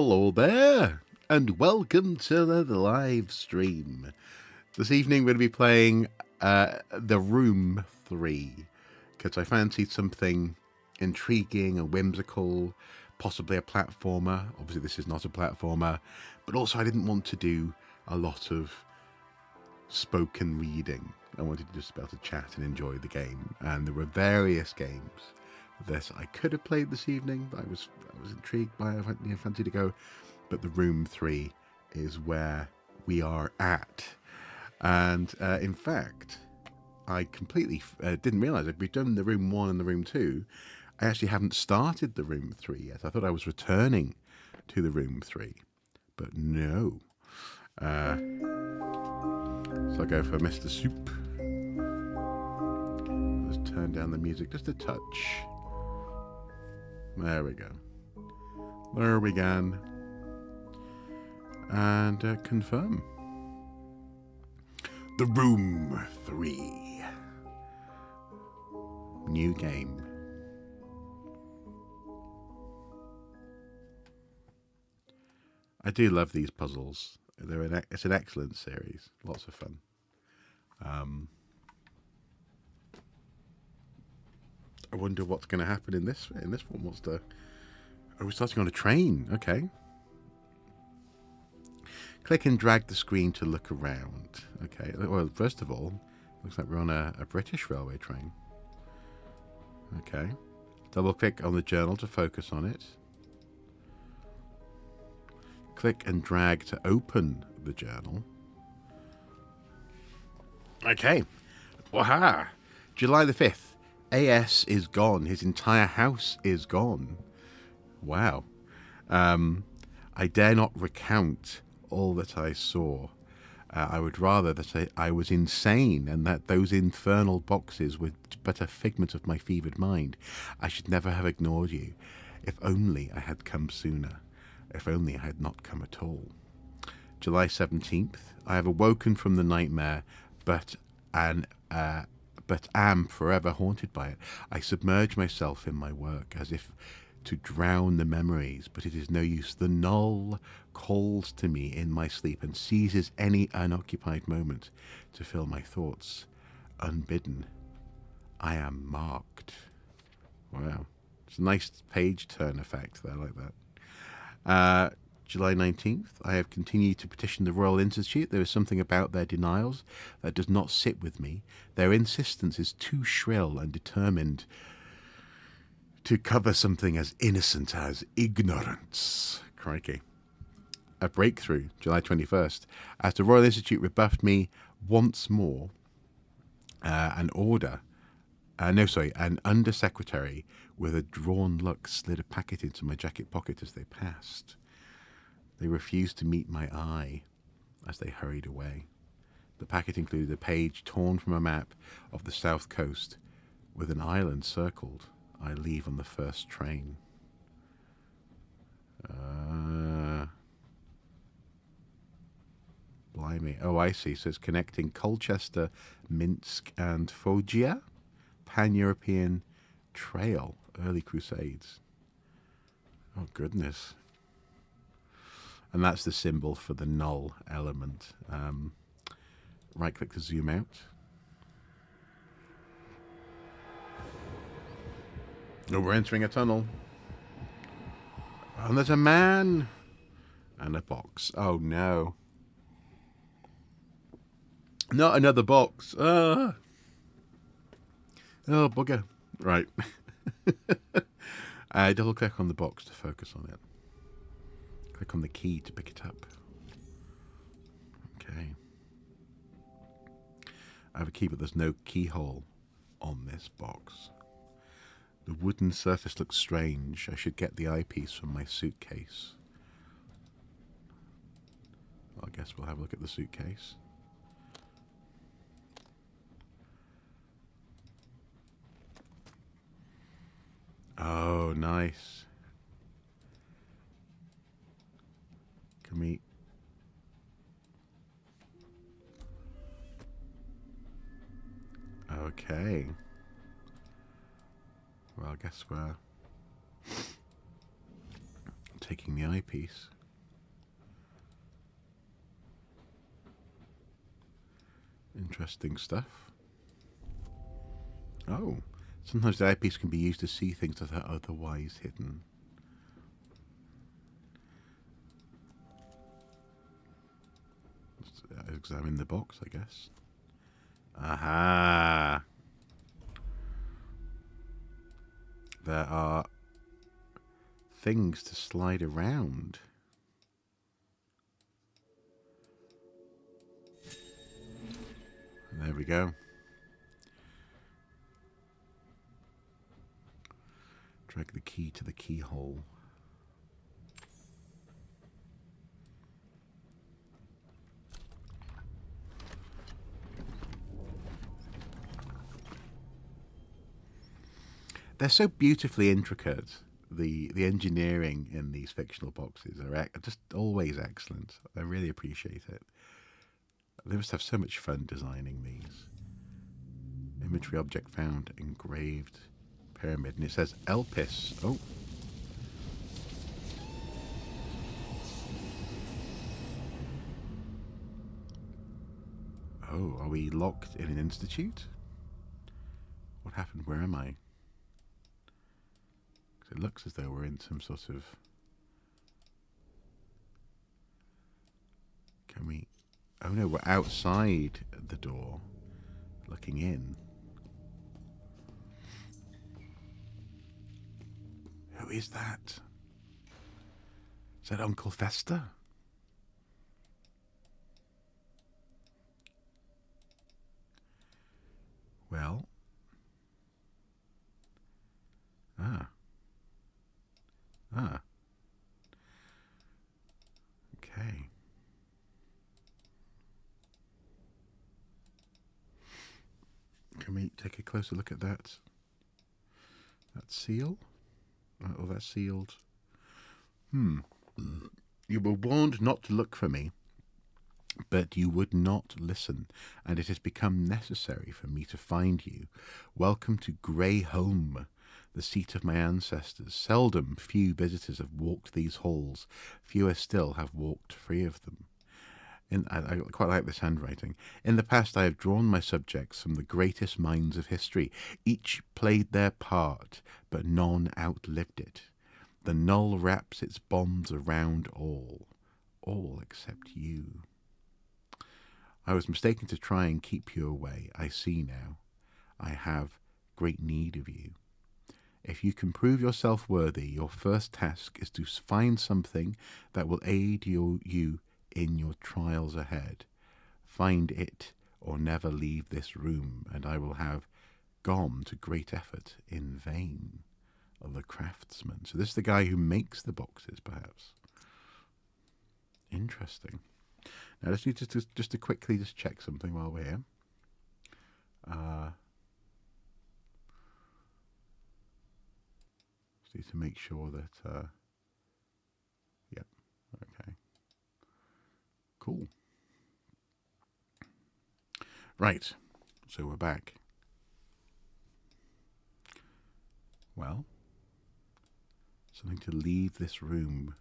Hello there, and welcome to the live stream. This evening we're going to be playing The Room 3, because I fancied something intriguing and whimsical, possibly a platformer. Obviously this is not a platformer, but also I didn't want to do a lot of spoken reading. I wanted to just be able to chat and enjoy the game, and there were various games that I could have played this evening that I was intrigued by. I fancied to go, but The Room 3 is where we are at. And in fact, I completely didn't realise that we've done The Room 1 and The Room 2. I actually haven't started The Room 3 yet. I thought I was returning to The Room 3, but no. So I'll go for Mr. Soup. Let's turn down the music just a touch. There we go. There we go. And confirm. The Room 3. New game. I do love these puzzles. It's an excellent series. Lots of fun. I wonder what's going to happen in this one. What's the... Oh, we're starting on a train. Okay. Click and drag the screen to look around. Okay. Well, first of all, looks like we're on a British railway train. Okay. Double click on the journal to focus on it. Click and drag to open the journal. Okay. Waha! July the 5th. AS is gone. His entire house is gone. Wow. I dare not recount all that I saw. I would rather that I was insane and that those infernal boxes were but a figment of my fevered mind. I should never have ignored you. If only I had come sooner. If only I had not come at all. July 17th. I have awoken from the nightmare, but am forever haunted by it. I submerge myself in my work as if to drown the memories, but it is no use. The null calls to me in my sleep and seizes any unoccupied moment to fill my thoughts. Unbidden, I am marked. Wow. It's a nice page turn effect there, I like that. July 19th, I have continued to petition the Royal Institute. There is something about their denials that does not sit with me. Their insistence is too shrill and determined to cover something as innocent as ignorance. Crikey. A breakthrough, July 21st. As the Royal Institute rebuffed me once more, an undersecretary with a drawn look slid a packet into my jacket pocket as they passed. They refused to meet my eye as they hurried away. The packet included a page torn from a map of the south coast with an island circled. I leave on the first train. Blimey. Oh, I see. So it's connecting Colchester, Minsk, and Foggia. Pan-European Trail. Early Crusades. Oh, goodness. And that's the symbol for the null element. Right-click to zoom out. Oh, we're entering a tunnel. And there's a man. And a box. Oh, no. Not another box. Oh, bugger. Right. Double-click on the box to focus on it. Click on the key to pick it up. Okay. I have a key, but there's no keyhole on this box. The wooden surface looks strange. I should get the eyepiece from my suitcase. Well, I guess we'll have a look at the suitcase. Oh, nice. Can we... Okay. Well, I guess we're taking the eyepiece. Interesting stuff. Oh, sometimes the eyepiece can be used to see things that are otherwise hidden. Let's examine the box, I guess. Aha! There are things to slide around. There we go. Drag the key to the keyhole. They're so beautifully intricate. The engineering in these fictional boxes are just always excellent. I really appreciate it. They must have so much fun designing these. Inventory object found, engraved pyramid, and it says Elpis. Oh. Oh, are we locked in an institute? What happened? Where am I? Because it looks as though we're in some sort of... Can we... Oh no, we're outside the door, looking in. Who is that? Is that Uncle Fester? Well... Ah. Okay. Can we take a closer look at that? That seal? Oh, that's sealed. You were warned not to look for me, but you would not listen, and it has become necessary for me to find you. Welcome to Grey Home, the seat of my ancestors. Seldom few visitors have walked these halls. Fewer still have walked free of them. I quite like this handwriting. In the past, I have drawn my subjects from the greatest minds of history. Each played their part, but none outlived it. The null wraps its bonds around all except you. I was mistaken to try and keep you away. I see now. I have great need of you. If you can prove yourself worthy, your first task is to find something that will aid you in your trials ahead. Find it, or never leave this room, and I will have gone to great effort in vain. The Craftsman. So this is the guy who makes the boxes, perhaps. Interesting. Now let's need to quickly check something while we're here. Just need to make sure that. Yep. Okay. Cool. Right. So we're back. Well, something to leave this room.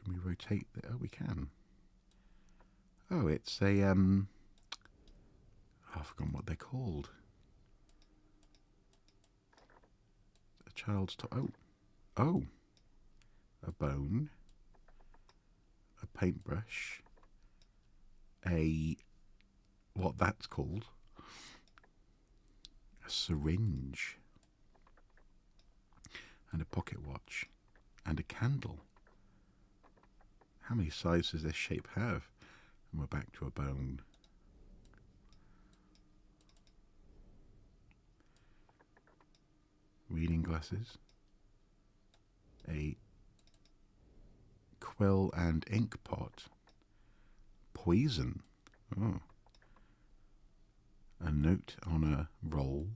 Can we rotate the... Oh, we can. Oh, it's a... Oh, I've forgotten what they're called. A child's... Oh. A bone. A paintbrush. What that's called. A syringe. And a pocket watch. And a candle. How many sides does this shape have? And we're back to a bone. Reading glasses. A quill and ink pot. Poison. Oh. A note on a roll.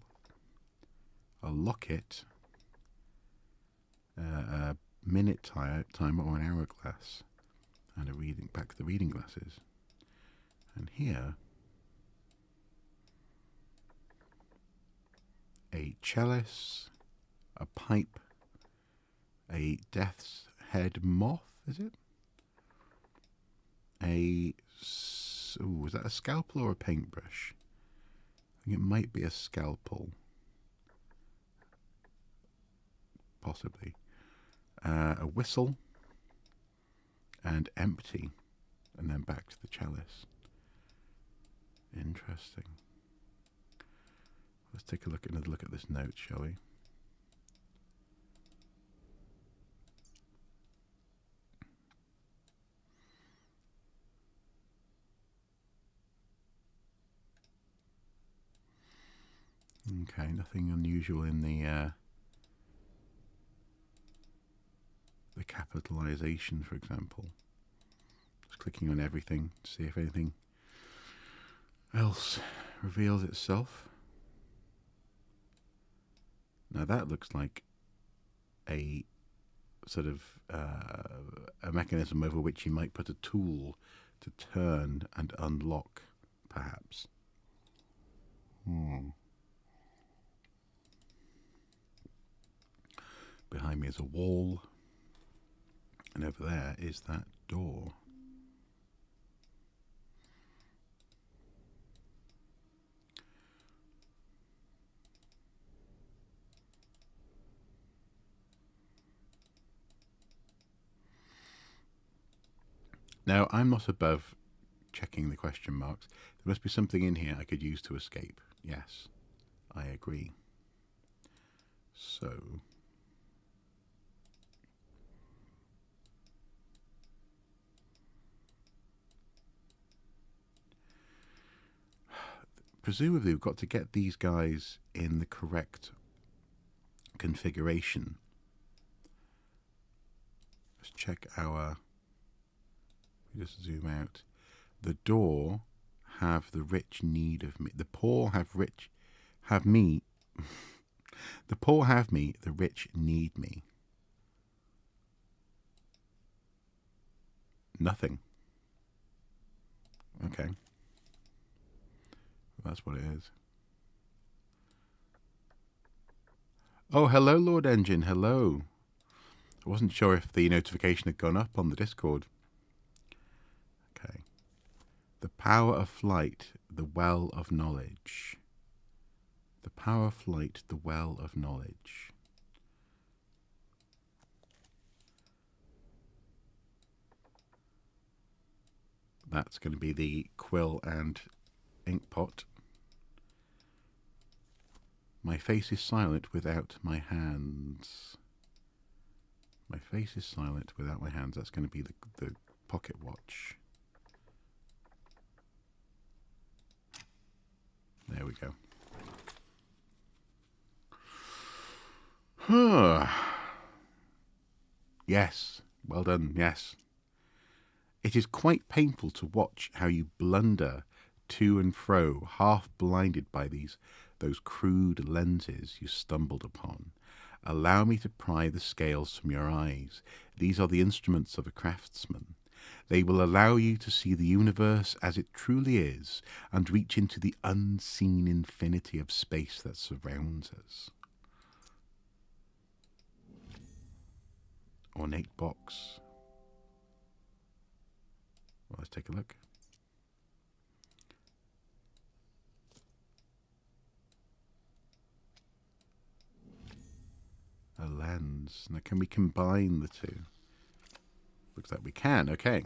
A locket. A minute timer or an hourglass. And back to the reading glasses. And here, a chalice, a pipe, a death's head moth, is it? Ooh, is that a scalpel or a paintbrush? I think it might be a scalpel. Possibly. A whistle, and empty, and then back to the chalice. Interesting. Let's take another look at this note, shall we? Okay, nothing unusual in the capitalization, for example. Just clicking on everything to see if anything else reveals itself. Now that looks like a sort of a mechanism over which you might put a tool to turn and unlock, perhaps. Behind me is a wall, and over there is that door. Now, I'm not above checking the question marks. There must be something in here I could use to escape. Yes, I agree. So, presumably we've got to get these guys in the correct configuration. Let's check our... Just zoom out. The door have the rich need of me. The poor have me. The poor have me, the rich need me. Nothing. Okay. That's what it is. Oh, hello, Lord Engine. Hello. I wasn't sure if the notification had gone up on the Discord. Okay. The power of flight, the well of knowledge. The power of flight, the well of knowledge. That's going to be the quill and ink pot. My face is silent without my hands. My face is silent without my hands. That's going to be the pocket watch. There we go. Yes, well done, yes. It is quite painful to watch how you blunder to and fro, half blinded by those crude lenses you stumbled upon. Allow me to pry the scales from your eyes. These are the instruments of a craftsman. They will allow you to see the universe as it truly is and reach into the unseen infinity of space that surrounds us. Ornate box. Well, let's take a look. A lens. Now, can we combine the two? Looks like we can. Okay.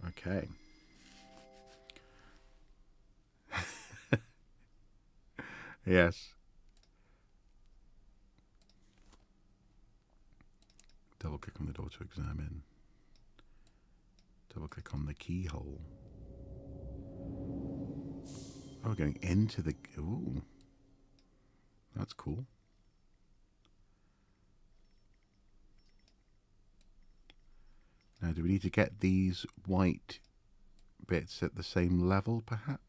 Okay. Yes. Double click on the door to examine. Double click on the keyhole. Oh, we're going into the... Ooh. That's cool. Now, do we need to get these white bits at the same level, perhaps?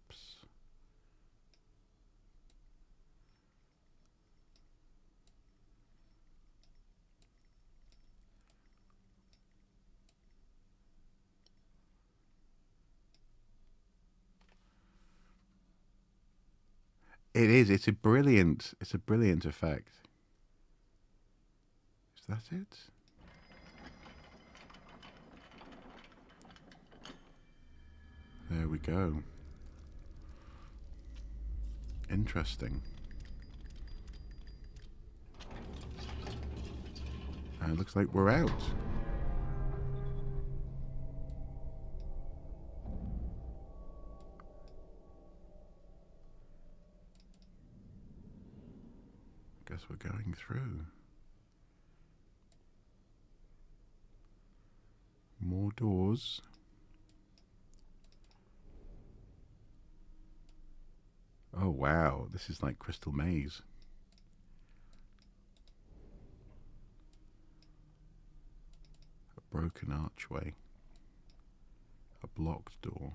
It is. It's a brilliant. It's a brilliant effect. Is that it? There we go. Interesting. And it looks like we're out. Guess we're going through. More doors. Oh wow, this is like Crystal Maze. A broken archway. A blocked door.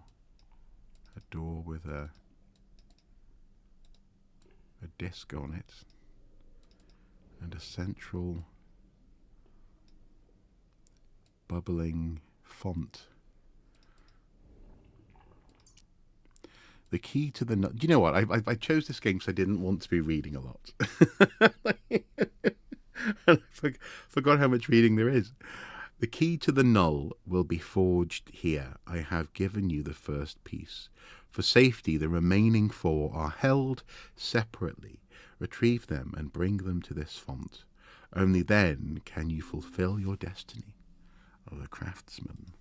A door with a disc on it. And a central bubbling font. The key to the... Do you know what? I chose this game because I didn't want to be reading a lot. I forgot how much reading there is. The key to the null will be forged here. I have given you the first piece. For safety, the remaining 4 are held separately. Retrieve them and bring them to this font. Only then can you fulfill your destiny. Of the Craftsman.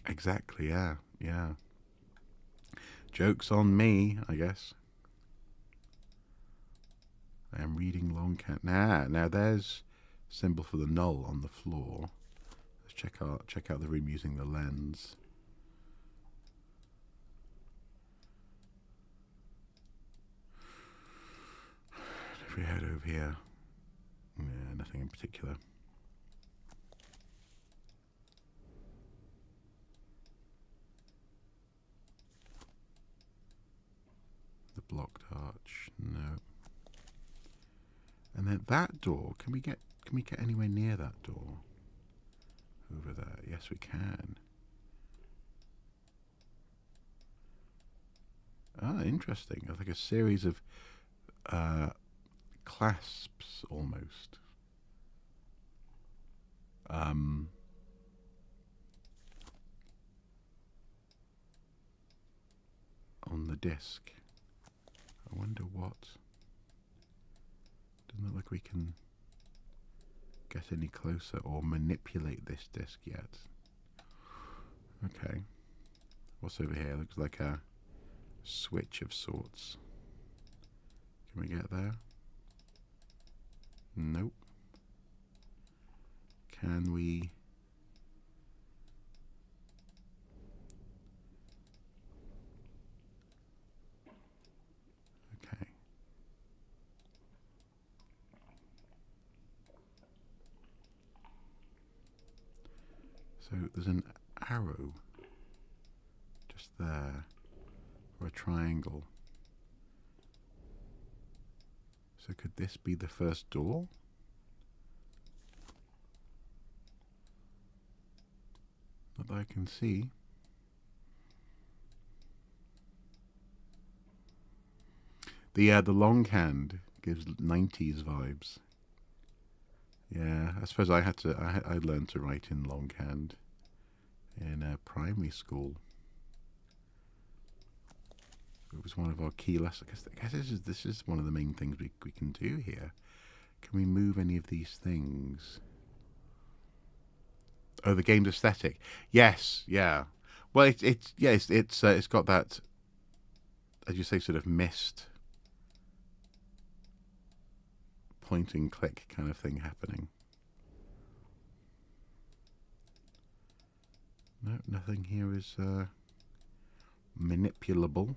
Exactly, yeah, yeah. Joke's on me, I guess. I am reading long cat. Now there's symbol for the null on the floor. Let's check out the room using the lens. If we head over here, yeah, nothing in particular. The blocked arch, no. And then that door, can we get anywhere near that door? Over there, yes we can. Ah, interesting. Like a series of clasps almost. On the disc. I wonder what. Doesn't look like we can get any closer or manipulate this disc yet. Okay. What's over here? Looks like a switch of sorts. Can we get there? Nope. Can we... Okay. So there's an arrow just there for a triangle. So could this be the first door? Not that I can see. The long hand gives 90s vibes. Yeah, I suppose I learned to write in longhand in primary school. It was one of our key lessons. I guess this is one of the main things we can do here. Can we move any of these things? Oh, the game's aesthetic. Yes, yeah. Well, it's got that, as you say, sort of mist, point and click kind of thing happening. No, nothing here is manipulable.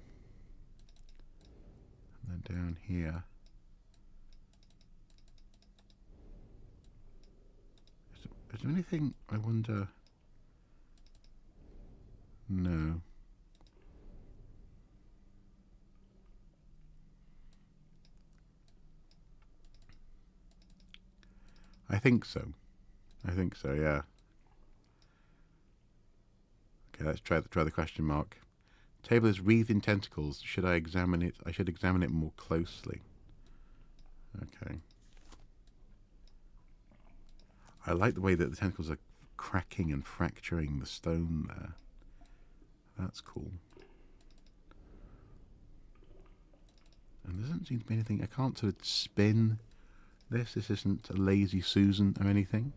And then down here, is there anything? I wonder. No. I think so. I think so. Yeah. Okay, let's try the question mark. Table is wreathed in tentacles. Should I examine it? I should examine it more closely. Okay. I like the way that the tentacles are cracking and fracturing the stone there. That's cool. And there doesn't seem to be anything. I can't sort of spin this. This isn't a lazy Susan or anything.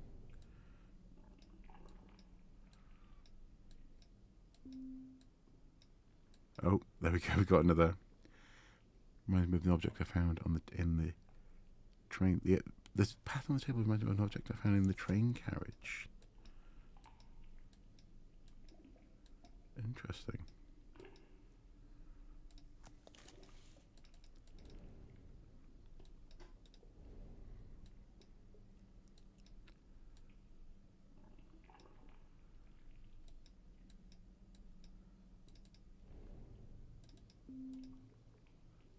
Oh, there we go. We got another. Reminds me of an object I found in the train. This path on the table reminds me of an object I found in the train carriage. Interesting.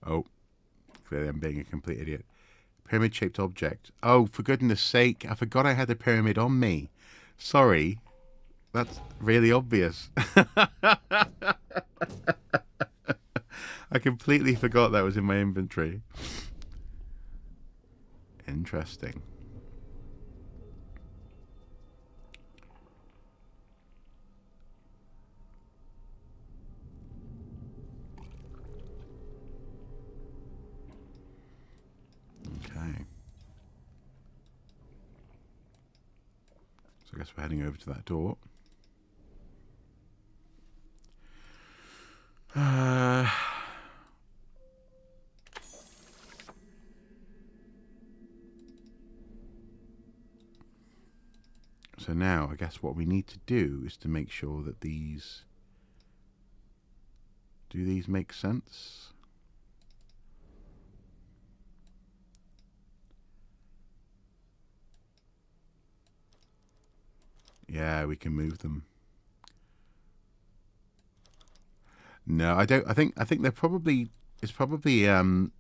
Oh, clearly I'm being a complete idiot. Pyramid-shaped object. Oh, for goodness sake, I forgot I had a pyramid on me. Sorry. That's really obvious. I completely forgot that was in my inventory. Interesting. Okay. So I guess we're heading over to that door. So now I guess what we need to do is to make sure that these... Do these make sense? Yeah, we can move them. No, I don't. I think they're probably... It's probably obeying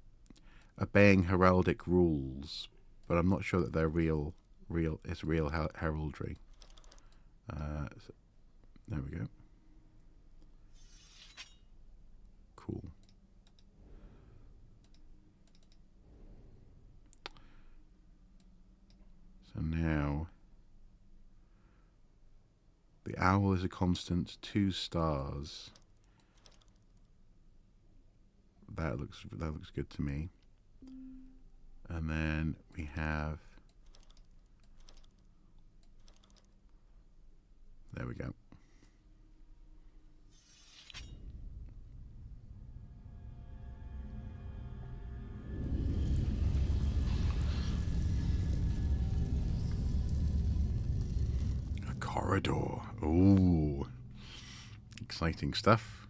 heraldic rules, but I'm not sure that they're real. It's real heraldry. So, there we go. Cool. So now the owl is a constant. 2 stars. That looks good to me. And then we have... There we go. A corridor. Ooh. Exciting stuff.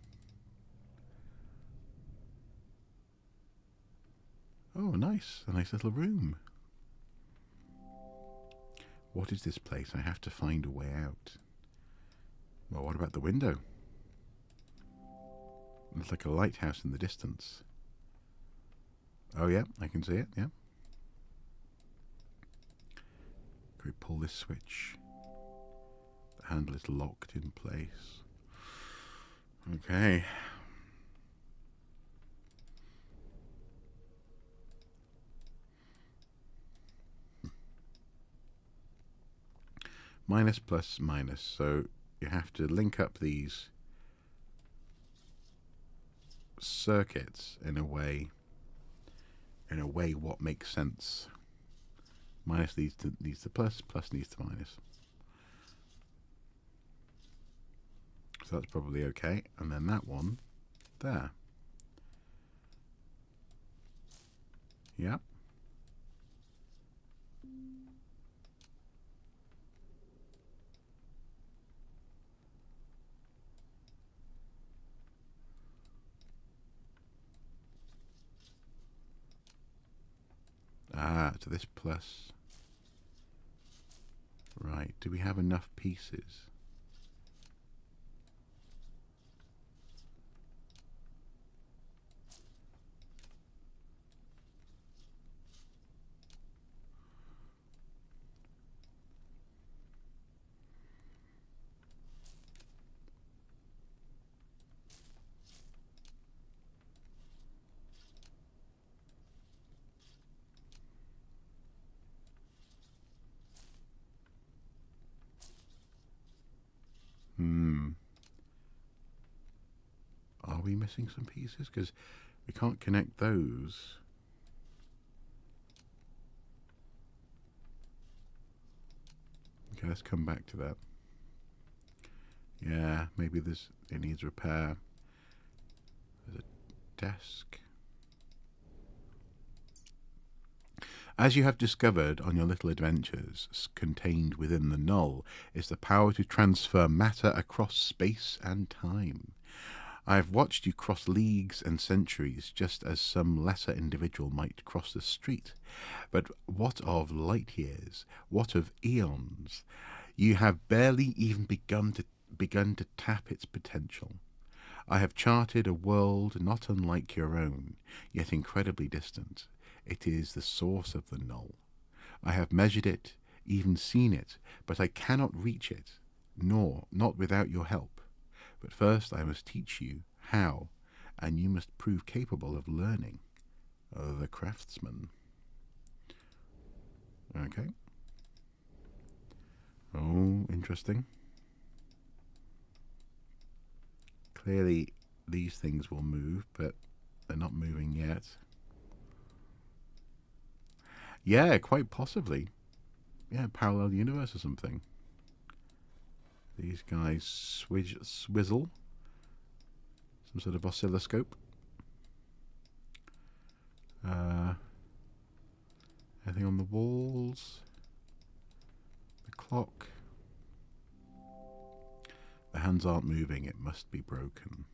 Oh, nice. A nice little room. What is this place? I have to find a way out. Well, what about the window? It's like a lighthouse in the distance. Oh, yeah, I can see it, yeah. Can we pull this switch? The handle is locked in place. Okay. Minus, plus, minus. So you have to link up these circuits in a way what makes sense. Minus leads to plus, plus leads to minus. So that's probably okay. And then that one there. Yep. Ah, so this plus. Right, do we have enough pieces? we missing some pieces? Because we can't connect those. Okay, let's come back to that. Yeah, maybe it needs repair. There's a desk. As you have discovered on your little adventures, contained within the null is the power to transfer matter across space and time. I have watched you cross leagues and centuries, just as some lesser individual might cross the street. But what of light years? What of eons? You have barely even begun to tap its potential. I have charted a world not unlike your own, yet incredibly distant. It is the source of the null. I have measured it, even seen it, but I cannot reach it, nor not without your help. But first I must teach you how, and you must prove capable of learning. The Craftsman. Okay. Oh, interesting. Clearly these things will move, but they're not moving yet. Yeah, quite possibly. Yeah, parallel universe or something. These guys swizzle. Some sort of oscilloscope. Anything on the walls? The clock. The hands aren't moving, it must be broken.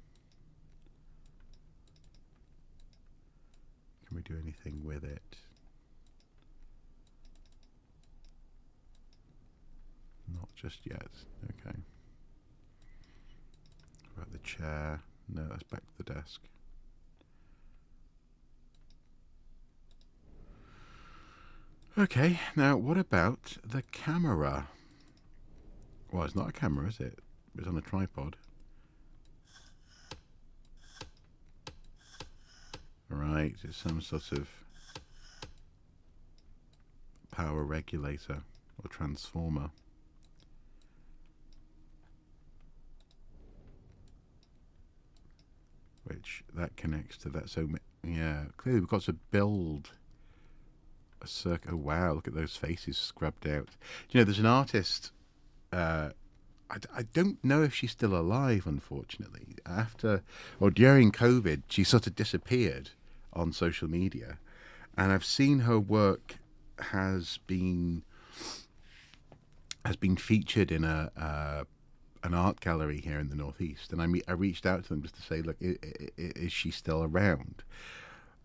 Can we do anything with it? Not just yet. Okay. What about the chair? No, that's back to the desk. Okay, now what about the camera? Well, it's not a camera, is it? It's on a tripod. Right, it's some sort of power regulator or transformer. Which that connects to that. So yeah, clearly we've got to build a circuit. Oh wow, look at those faces scrubbed out. You know, there's an artist. I don't know if she's still alive, unfortunately. After or during COVID, she sort of disappeared on social media, and I've seen her work has been featured in an art gallery here in the Northeast, and I reached out to them just to say, look, is she still around?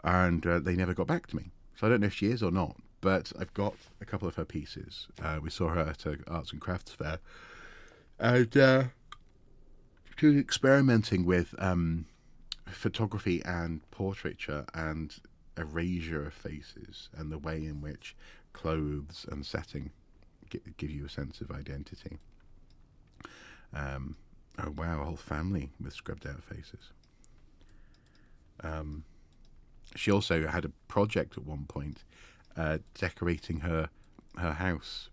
And they never got back to me, so I don't know if she is or not. But I've got a couple of her pieces. We saw her at an arts and crafts fair, and she was experimenting with photography and portraiture and erasure of faces, and the way in which clothes and setting give you a sense of identity. Oh wow, a whole family with scrubbed out faces. She also had a project at one point decorating her house,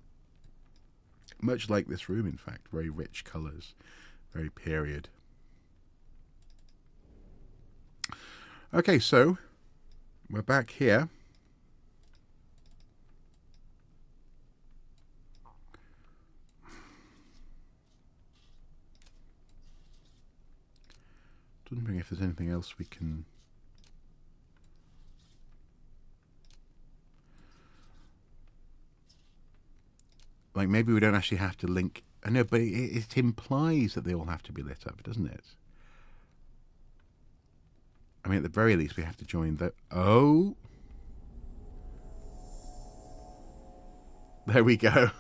much like this room, in fact. Very rich colours, very period. Okay, so we're back here. Wondering if there's anything else we can. Like, maybe we don't actually have to link. I know, but it implies that they all have to be lit up, doesn't it? I mean, at the very least, we have to join the. Oh! There we go.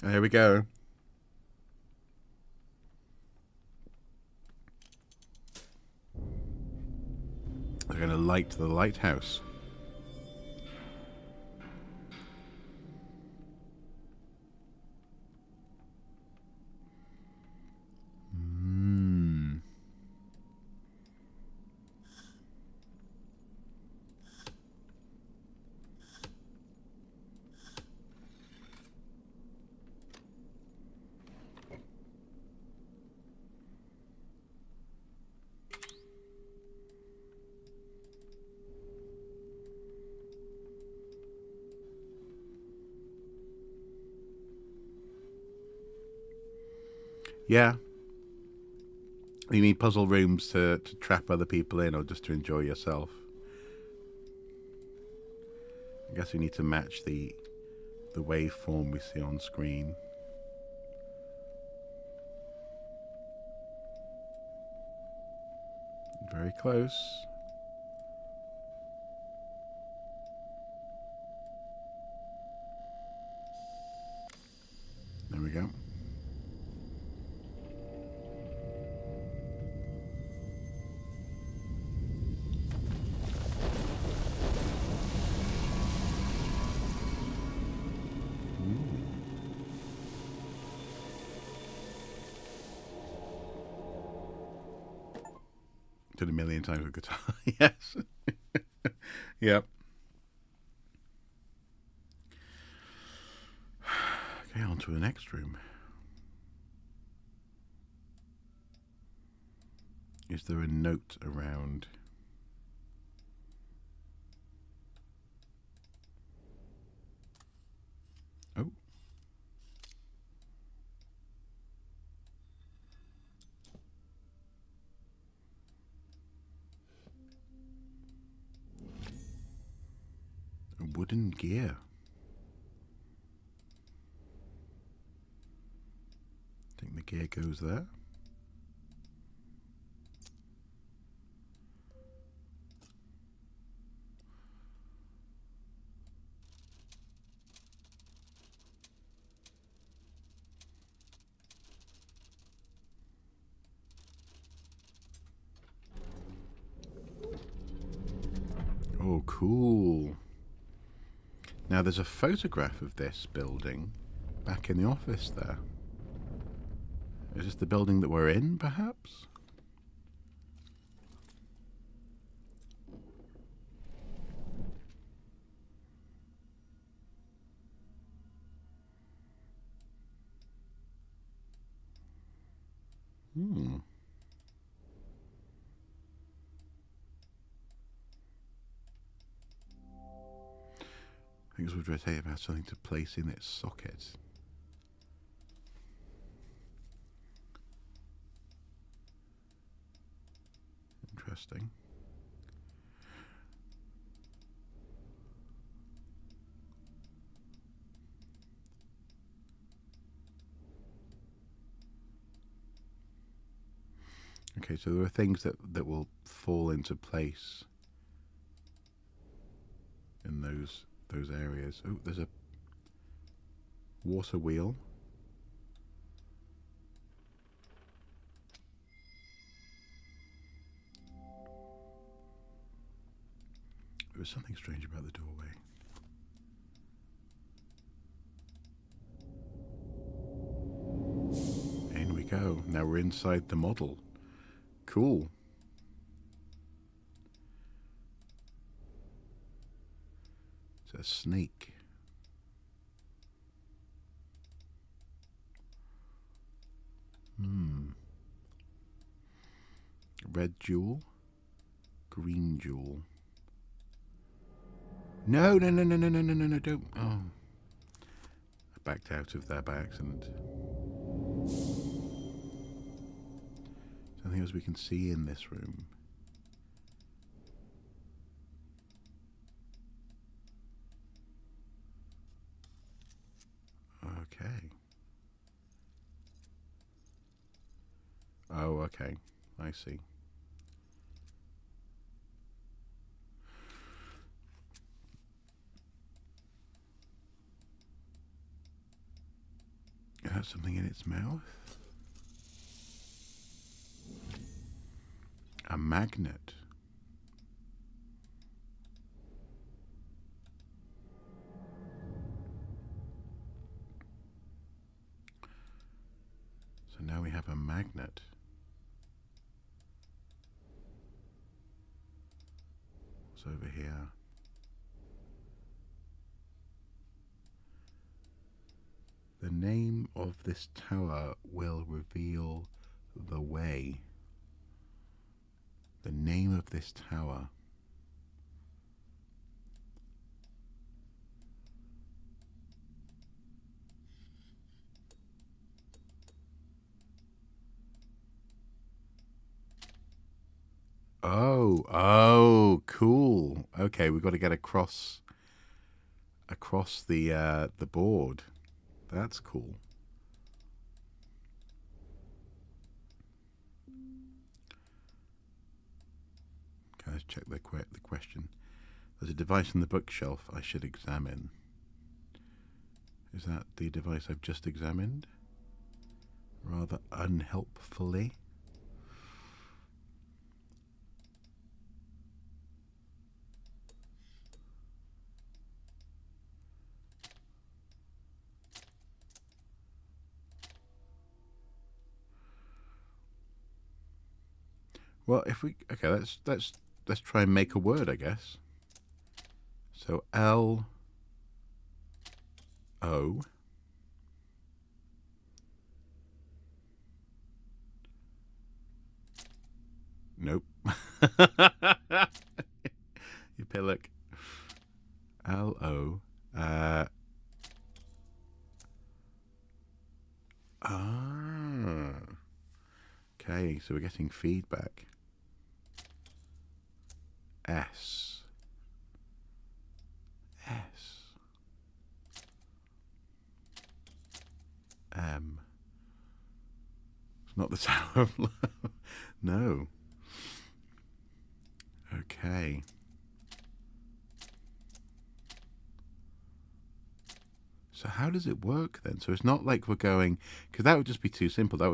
There we go. They're going to light the lighthouse. Yeah. You need puzzle rooms to trap other people in or just to enjoy yourself. I guess we need to match the waveform we see on screen. Very close. There we go. Did a million times with guitar. Yes. Yep. Okay, on to the next room. Is there a note around? Oh. A wooden gear. I think the gear goes there. Oh, cool. Now there's a photograph of this building back in the office there. Is this the building that we're in, perhaps? Hmm. Things would rotate about something to place in its socket. Interesting. Okay, so there are things that will fall into place in those areas. Oh, there's a water wheel. There was something strange about the doorway. In we go. Now we're inside the model. Cool. It's a snake. Red jewel. Green jewel. No, no, no, no, no, no, no, no, no, don't. Oh. I backed out of there by accident. Something else we can see in this room. Okay. Oh, okay. I see. It has something in its mouth. A magnet. So now we have a magnet. What's over here? The name of this tower will reveal the way. The name of this tower. Oh, cool. Okay, we've got to get across the board. That's cool. Okay, let's check the question. There's a device on the bookshelf I should examine. Is that the device I've just examined? Rather unhelpfully. Well, if we let's try and make a word, I guess. So L O. Nope. You pillock. L O. Ah. Okay, so we're getting feedback. S. S. M. It's not the Tower of Love. No. Okay. So how does it work then? So it's not like we're going, because that would just be too simple. That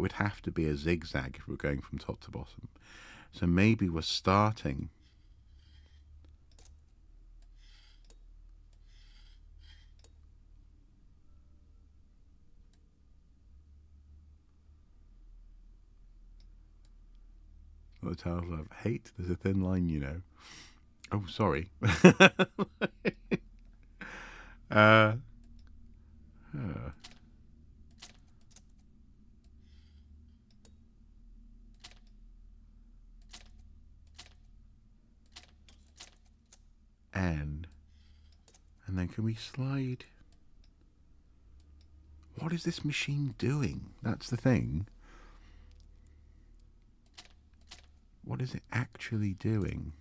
would have to be a zigzag if we're going from top to bottom. So maybe we're starting. Not the Tower of Love. Hate. There's a thin line, you know. Oh, sorry. uh, N. And then can we slide? What is this machine doing? That's the thing. What is it actually doing?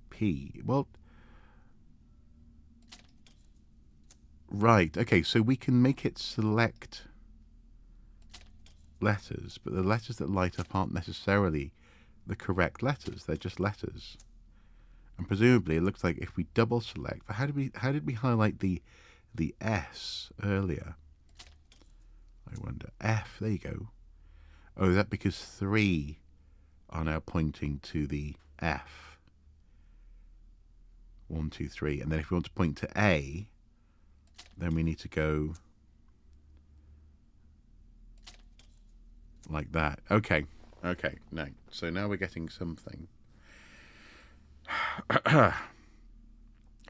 P. Well, right. Okay, so we can make it select letters, but the letters that light up aren't necessarily the correct letters. They're just letters. And presumably, it looks like if we double select, but how did we highlight the S earlier? I wonder. F. There you go. Oh, is that because 3 are now pointing to the F? 1, 2, 3, and then if we want to point to A, then we need to go like that. Okay. No. So now we're getting something.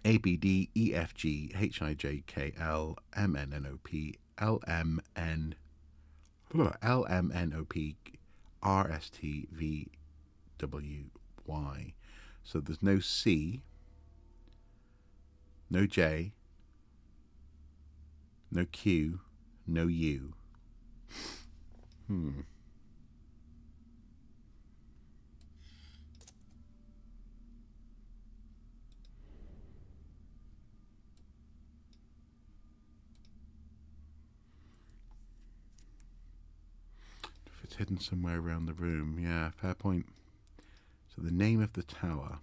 A B D E F G H I J K L M N N O P L M N O P R S T V W Y. So there's no C, no J, no Q, no U. If it's hidden somewhere around the room, yeah, fair point. So the name of the tower.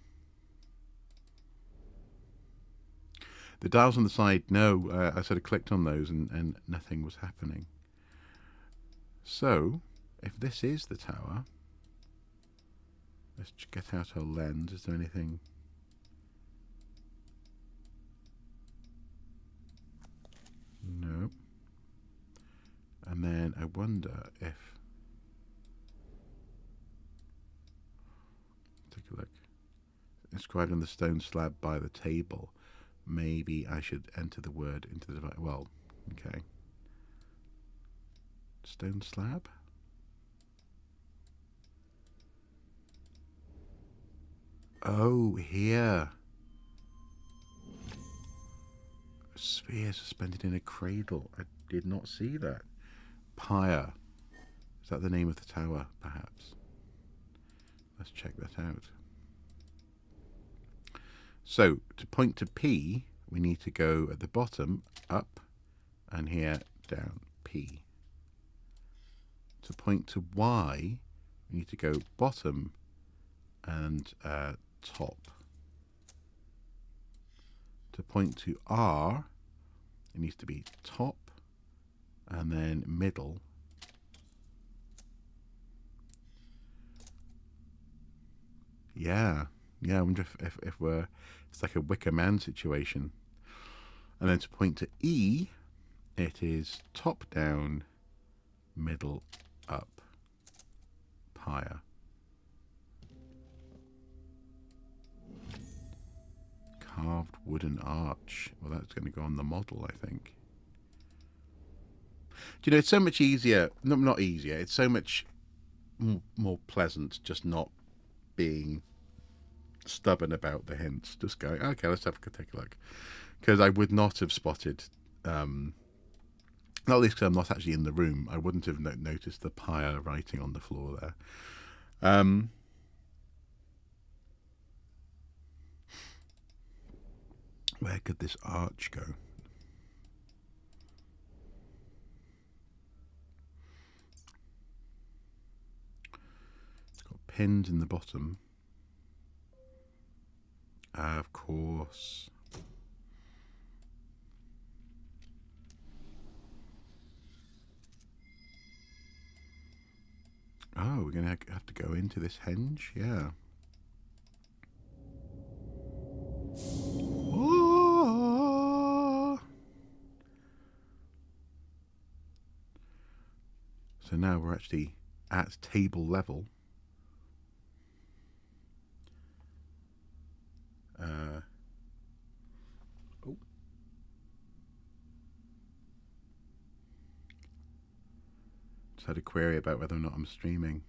The dials on the side, no, I sort of clicked on those and nothing was happening. So, if this is the tower, let's get out our lens. Is there anything? No. And then I wonder if... Take a look. Inscribed on the stone slab by the table. Maybe I should enter the word into the device. Well, okay. Stone slab? Oh, here. A sphere suspended in a cradle. I did not see that. Pyre. Is that the name of the tower, perhaps? Let's check that out. So, to point to P, we need to go at the bottom, up, and here, down, P. To point to Y, we need to go bottom and top. To point to R, it needs to be top and then middle. Yeah, I wonder if we're, it's like a Wicker Man situation. And then to point to E, it is top down, middle up, higher. Carved wooden arch. Well, that's going to go on the model, I think. Do you know, it's so much easier. No, not easier. It's so much more pleasant just not being stubborn about the hints. Just going, okay, let's take a look. Because I would not have spotted, not least because I'm not actually in the room, I wouldn't have noticed the pyre writing on the floor there. Where could this arch go? It's got pins in the bottom. Of course. Oh, we're going to have to go into this henge? Yeah. Oh! So now we're actually at table level. Oh. Just had a query about whether or not I'm streaming.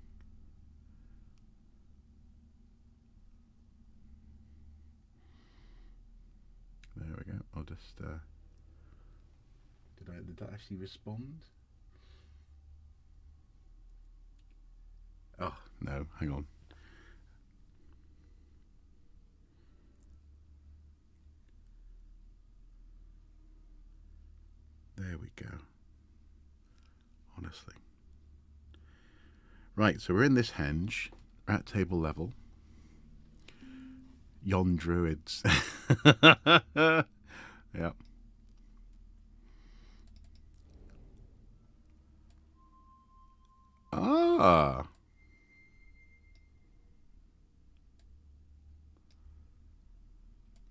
There we go. I'll just. Did that actually respond? Oh no! Hang on. There we go. Honestly. Right, so we're in this henge, at table level. Yon druids. Yeah. Ah.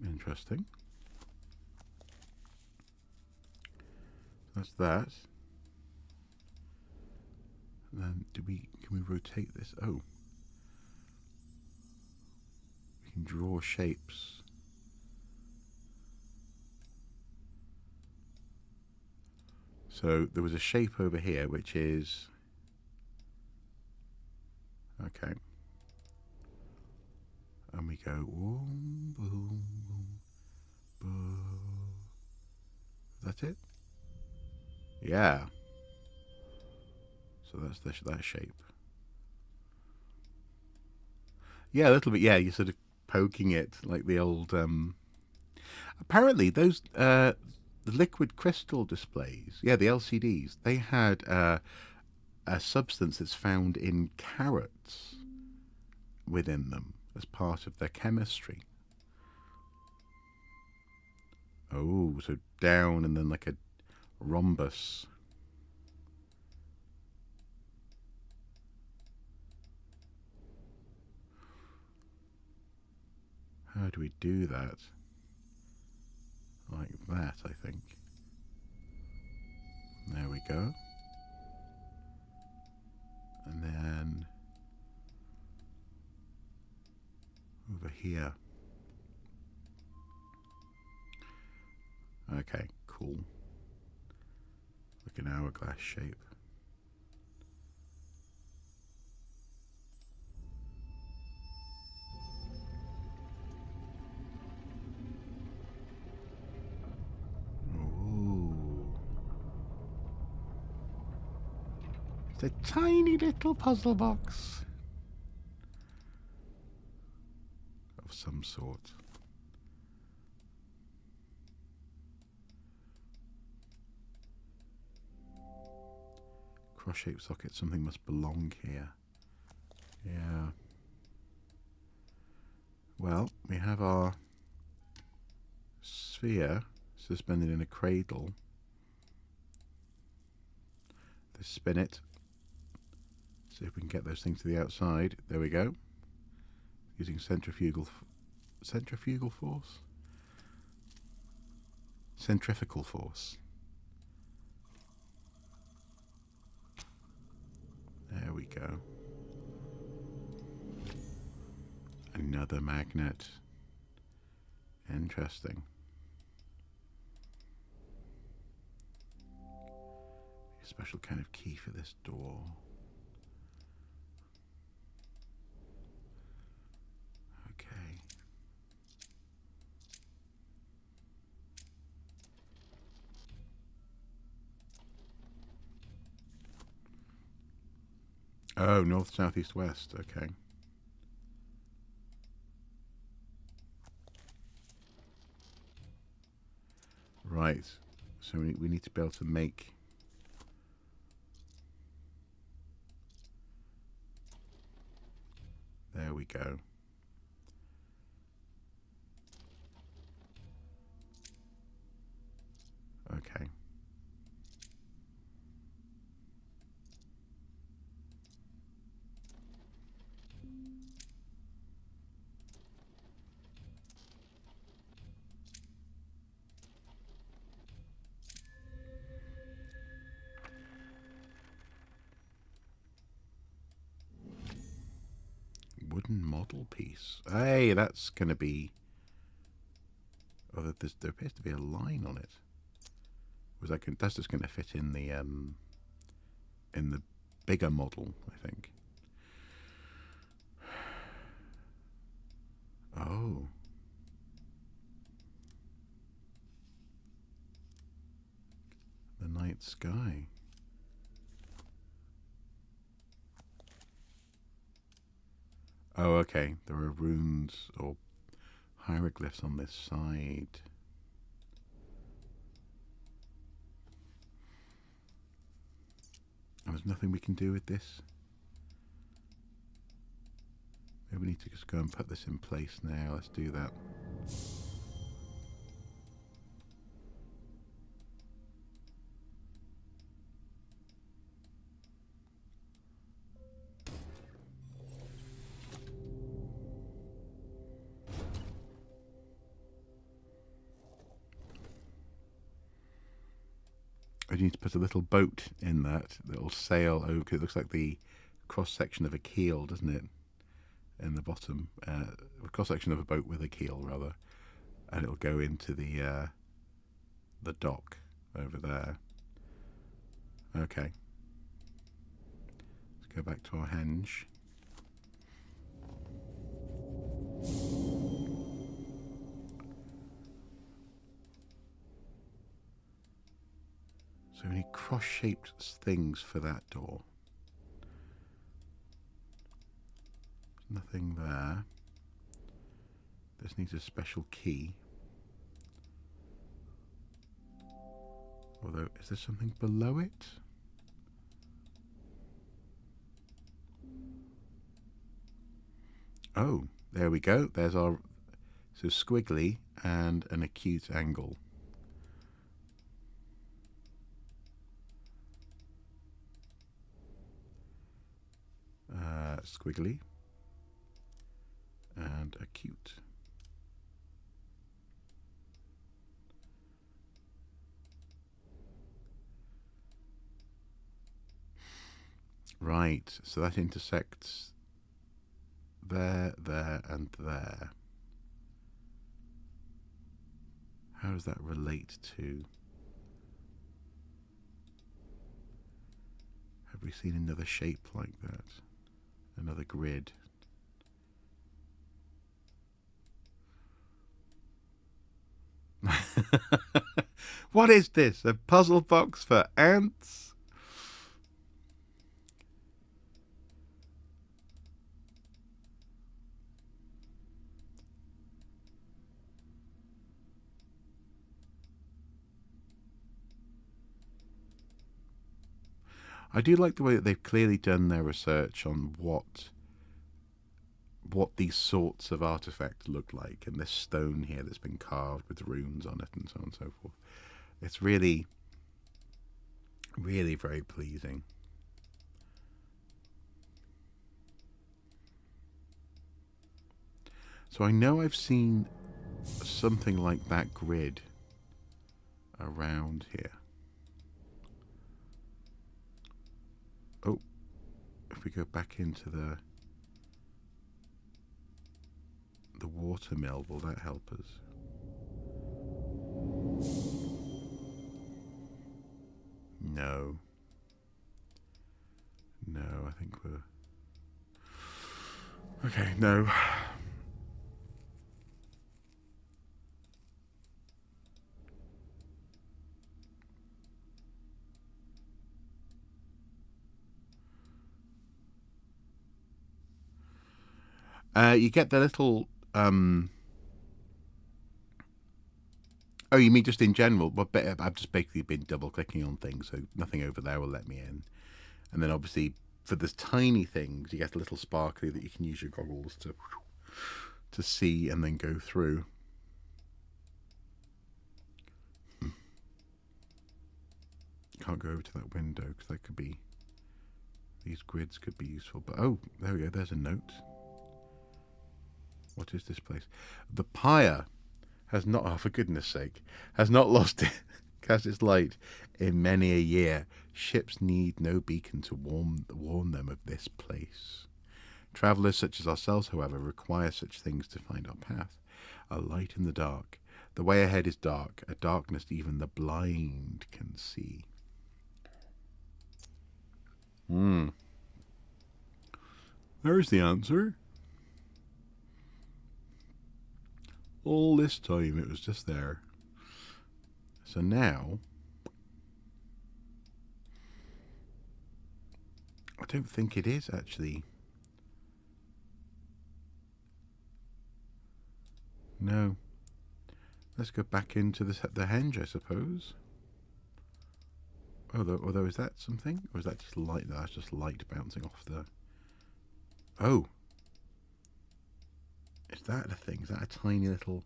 Interesting. That's that. And then can we rotate this? Oh. We can draw shapes. So there was a shape over here which is okay. And we go boom, boom, boom, boom. Is that it? Yeah. So that's that shape. Yeah, a little bit. Yeah, you're sort of poking it like the old. Apparently, those the liquid crystal displays. Yeah, the LCDs. They had a substance that's found in carrots within them as part of their chemistry. Oh, so down and then like a rhombus. How do we do that? Like that, I think. There we go. And then over here. Okay, cool. Like an hourglass shape. a tiny little puzzle box of some sort. Cross-shaped socket, something must belong here. Yeah. Well, we have our sphere suspended in a cradle. Let's spin it. See if we can get those things to the outside. There we go. Using centrifugal force? Centrifugal force. There we go. Another magnet. Interesting. A special kind of key for this door. Okay. Oh, north, south, east, west. Okay. Right. So we need to be able to make... There we go. Okay. Wooden model piece. Hey, that's going to be... Oh, there appears to be a line on it. Was that's just going to fit in the bigger model, I think. Oh. The night sky. Oh, okay. There are runes or hieroglyphs on this side. Oh, there's nothing we can do with this. Maybe we need to just go and put this in place now. Let's do that. I need to put a little boat in that will sail over. 'Cause it looks like the cross section of a keel, doesn't it? In the bottom, a cross section of a boat with a keel, rather, and it'll go into the dock over there. Okay. Let's go back to our henge. So we need cross-shaped things for that door. There's nothing there. This needs a special key. Although, is there something below it? Oh, there we go. There's our... So squiggly and an acute angle. Squiggly and acute. Right, so that intersects there, there, and there. How does that relate to... Have we seen another shape like that? Another grid? What is this? A puzzle box for ants? I do like the way that they've clearly done their research on what these sorts of artifacts look like, and this stone here that's been carved with runes on it and so on and so forth. It's really, really very pleasing. So I know I've seen something like that grid around here. Oh, if we go back into the water mill, will that help us? No. No, I think we're... Okay, no. You get the little... Oh, you mean just in general? Well, I've just basically been double-clicking on things, so nothing over there will let me in. And then obviously, for the tiny things, you get a little sparkly that you can use your goggles to see and then go through. Can't go over to that window because that could be... These grids could be useful. But oh, there we go. There's a note. What is this place? The pyre has not, oh, for goodness sake, has not lost it, cast its light in many a year. Ships need no beacon to warn them of this place. Travellers such as ourselves, however, require such things to find our path. A light in the dark. The way ahead is dark, a darkness even the blind can see. There's the answer. All this time it was just there. So now, I don't think it is actually. No. Let's go back into the henge, I suppose. Although, is that something? Or is that just light? That's just light bouncing off the... Oh. Is that a thing? Is that a tiny little...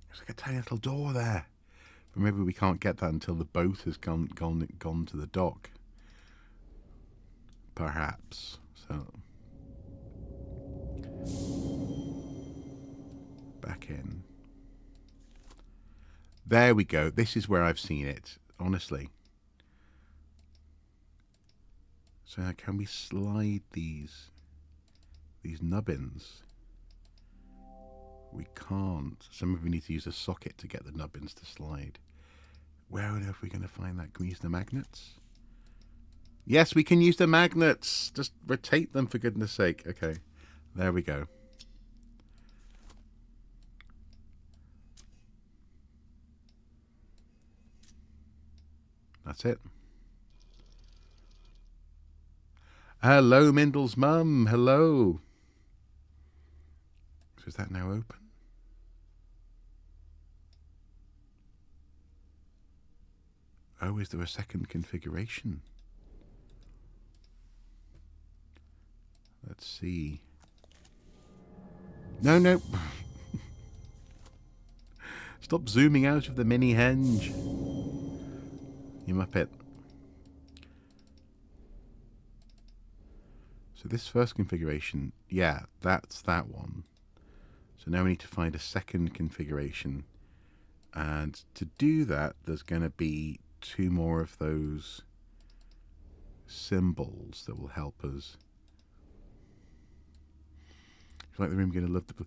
There's like a tiny little door there. But maybe we can't get that until the boat has gone to the dock. Perhaps. So... Back in. There we go. This is where I've seen it. Honestly. So now can we slide these nubbins? We can't. So maybe we need to use a socket to get the nubbins to slide. Where on earth are we going to find that? Can we use the magnets? Yes, we can use the magnets. Just rotate them for goodness sake. Okay. There we go. That's it. Hello, Mindle's mum. Hello. So is that now open? Oh, is there a second configuration? Let's see. No. Stop zooming out of the mini henge. You muppet. So this first configuration, yeah, that's that one. So now we need to find a second configuration. And to do that, there's going to be 2 more of those symbols that will help us. It's like the room going to love the...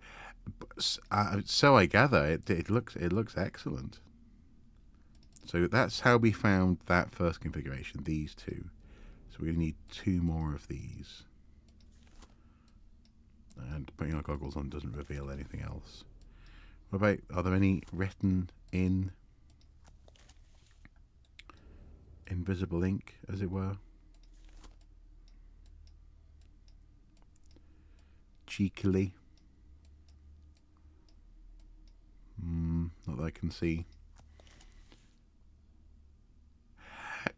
so I gather it looks excellent. So that's how we found that first configuration, these 2. So we need 2 more of these. And putting our goggles on doesn't reveal anything else. What about, are there any written in invisible ink, as it were? Cheekily. Not that I can see.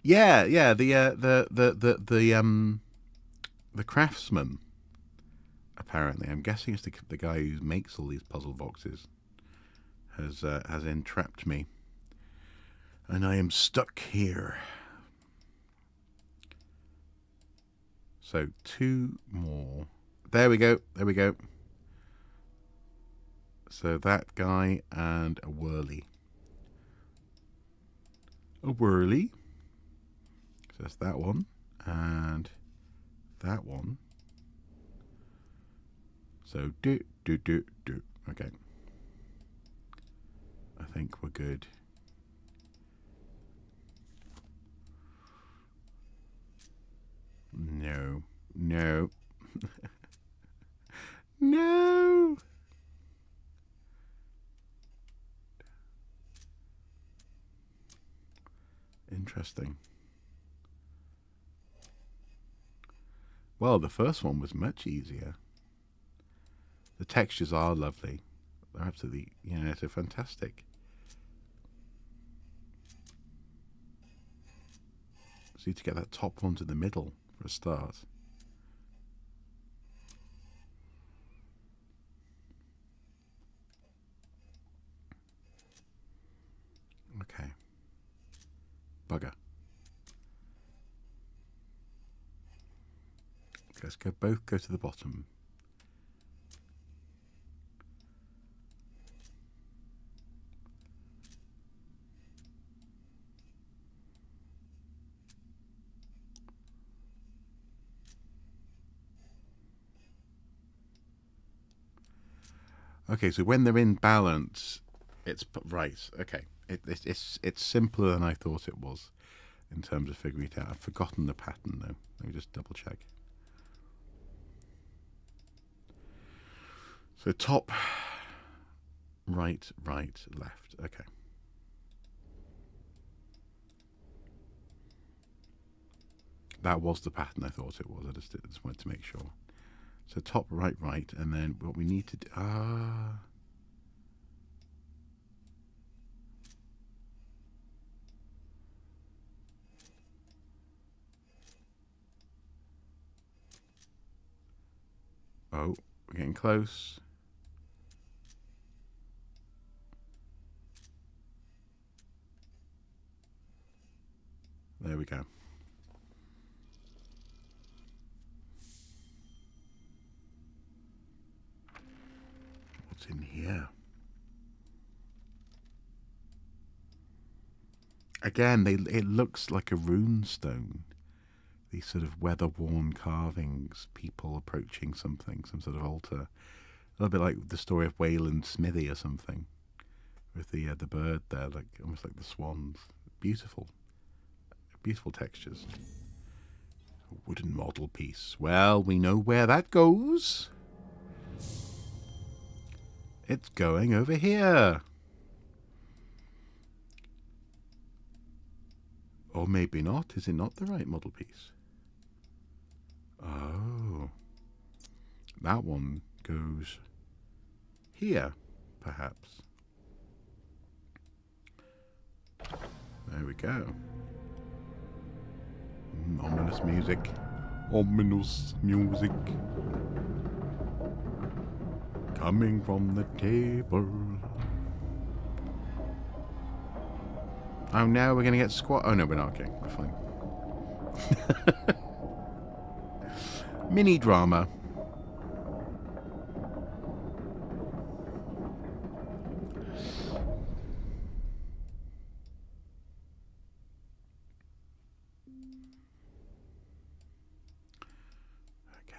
Yeah, yeah. The Craftsman. Apparently, I'm guessing it's the guy who makes all these puzzle boxes has entrapped me, and I am stuck here. So 2 more. There we go. There we go. So that guy and a whirly. A whirly. So that's that one and that one. So do. Okay. I think we're good. No. No. No. Interesting. Well, the first one was much easier. The textures are lovely. They're absolutely, they're fantastic. So you need to get that top one to the middle for a start. Okay. Bugger. Let's both go to the bottom. Okay, so when they're in balance, it's right. Okay, it's simpler than I thought it was in terms of figuring it out. I've forgotten the pattern though. Let me just double check. So top, right, left. Okay. That was the pattern I thought it was. I just wanted to make sure. So top, right, and then what we need to do. Oh, we're getting close. There we go. What's in here? Again, it looks like a rune stone. These sort of weather-worn carvings, people approaching something, some sort of altar. A little bit like the story of Wayland Smithy or something, with the bird there, like almost like the swans. Beautiful, beautiful textures. A wooden model piece. Well, we know where that goes. It's going over here. Or maybe not. Is it not the right model piece? Oh. That one goes here, perhaps. There we go. Ominous music. Ominous music. Coming from the table. Oh, now we're going to get squat. Oh, no, we're not. Okay, we're fine. Mini drama. Okay.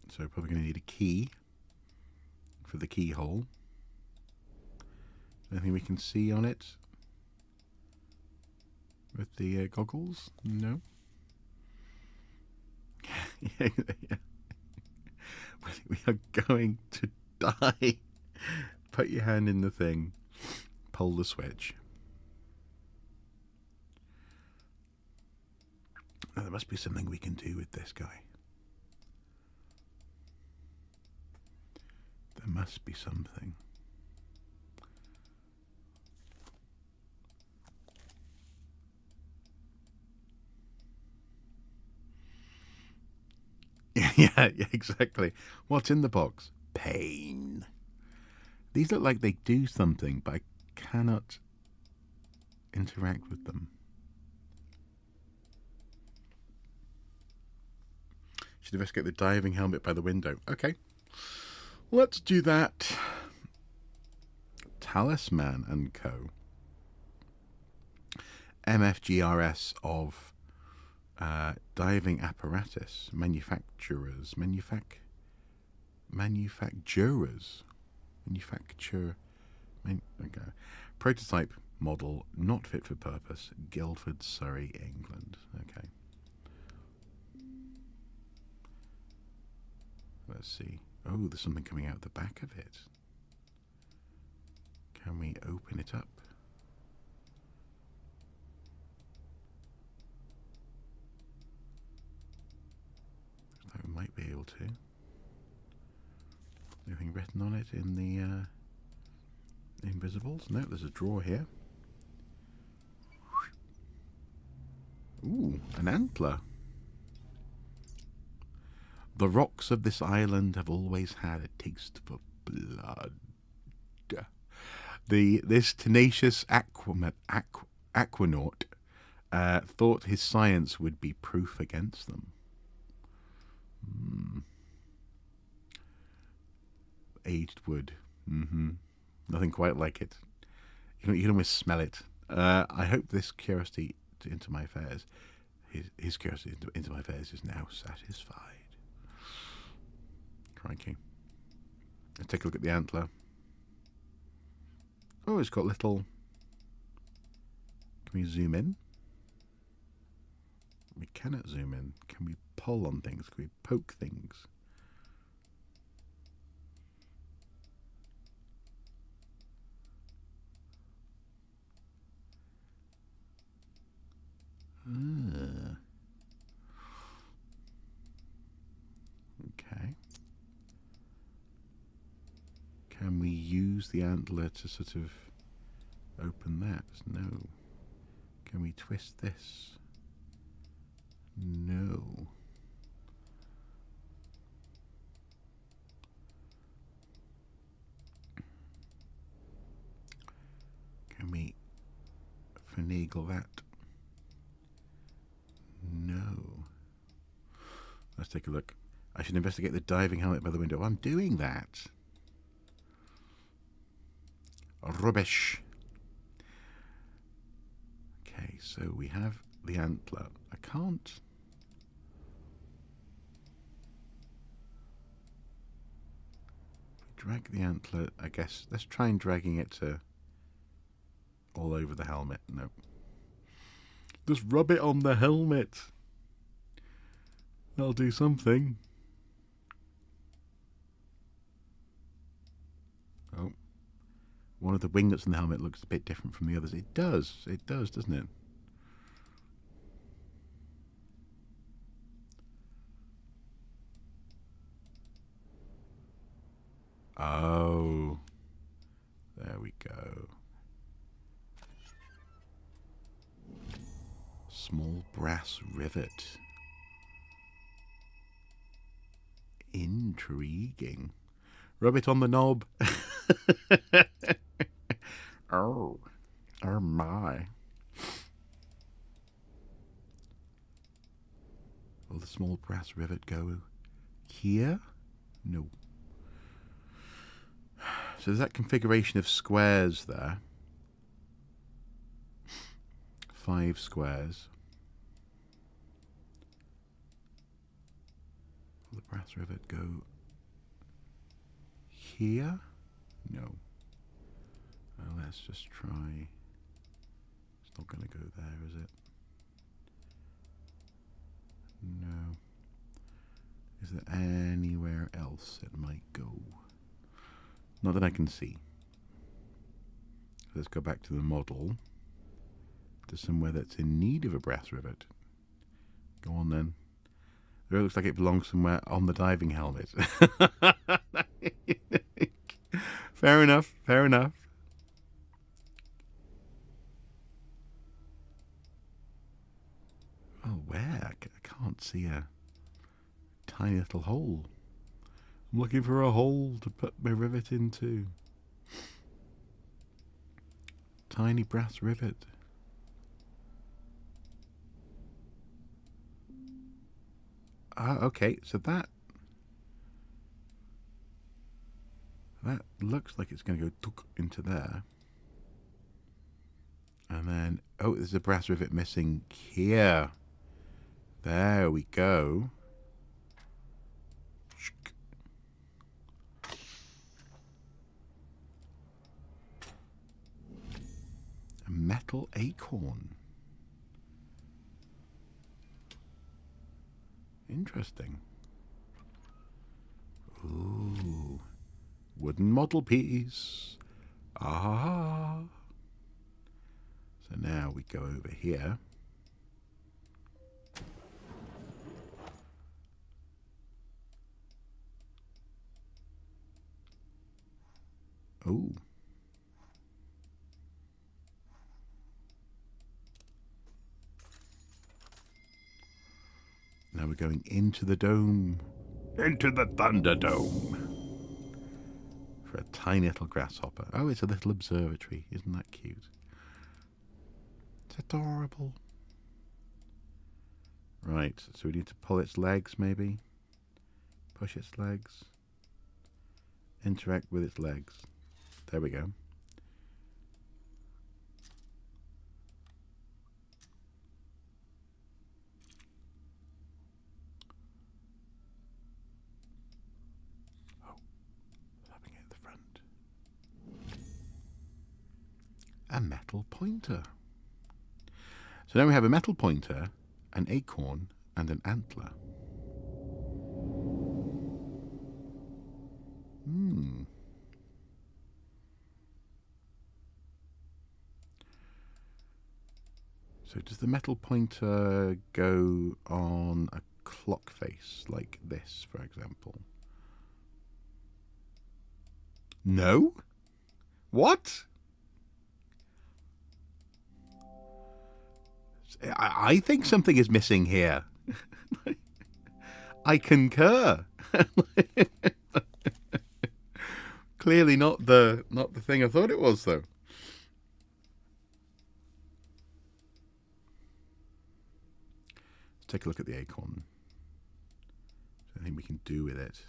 So probably going to need a key for the keyhole. Anything we can see on it with the goggles? No. We are going to die. Put your hand in the thing. Pull the switch. Now, there must be something we can do with this guy. There must be something. Yeah, yeah, exactly. What's in the box? Pain. These look like they do something, but I cannot interact with them. Should investigate the diving helmet by the window. Okay. Let's do that. Talisman and Co. MFGRS of diving apparatus. Manufacturers. Manufacturers. Okay. Prototype model not fit for purpose. Guildford, Surrey, England. Okay. Let's see. Oh, there's something coming out the back of it. Can we open it up? We might be able to. Anything written on it in the invisibles? No, there's a drawer here. Ooh, an antler. The rocks of this island have always had a taste for blood. This tenacious aquanaut thought his science would be proof against them. Aged wood. Nothing quite like it. You can almost smell it. I hope this curiosity into my affairs, his curiosity into my affairs is now satisfied. Crikey. Let's take a look at the antler. Oh, it's got little... Can we zoom in? We cannot zoom in. Can we pull on things? Can we poke things? Okay. Can we use the antler to sort of open that? No. Can we twist this? No. Can we finagle that? No. Let's take a look. I should investigate the diving helmet by the window. I'm doing that. Rubbish. Okay, so we have the antler. I can't... Drag the antler, I guess. Let's try and dragging it to all over the helmet. No. Just rub it on the helmet. That'll do something. Oh. One of the winglets in the helmet looks a bit different from the others. It does, doesn't it? Oh. There we go. Small brass rivet. Intriguing. Rub it on the knob. Oh. Oh my. Will the small brass rivet go here? No. So there's that configuration of squares there. 5 squares. Will the brass rivet go here? No. Let's just try. It's not going to go there, is it? No. Is there anywhere else it might go? Not that I can see. Let's go back to the model. To somewhere that's in need of a brass rivet. Go on then. It looks like it belongs somewhere on the diving helmet. Fair enough, fair enough. Oh, where? I can't see a tiny little hole. I'm looking for a hole to put my rivet into. Tiny brass rivet. Ah, okay, so that looks like it's going to go tuk into there. And then, oh, there's a brass rivet missing here. There we go. A metal acorn. Interesting. Ooh. Wooden model piece. Ah. So now we go over here. Oh. Now we're going into the dome. Into the Thunderdome. For a tiny little grasshopper. Oh, it's a little observatory. Isn't that cute? It's adorable. Right, so we need to pull its legs, maybe. Push its legs. Interact with its legs. There we go. Oh, slapping it at the front. A metal pointer. So now we have a metal pointer, an acorn, and an antler. So does the metal pointer go on a clock face like this, for example? No? What? I think something is missing here. I concur. Clearly not the thing I thought it was, though. Let's take a look at the acorn. Is there anything we can do with it?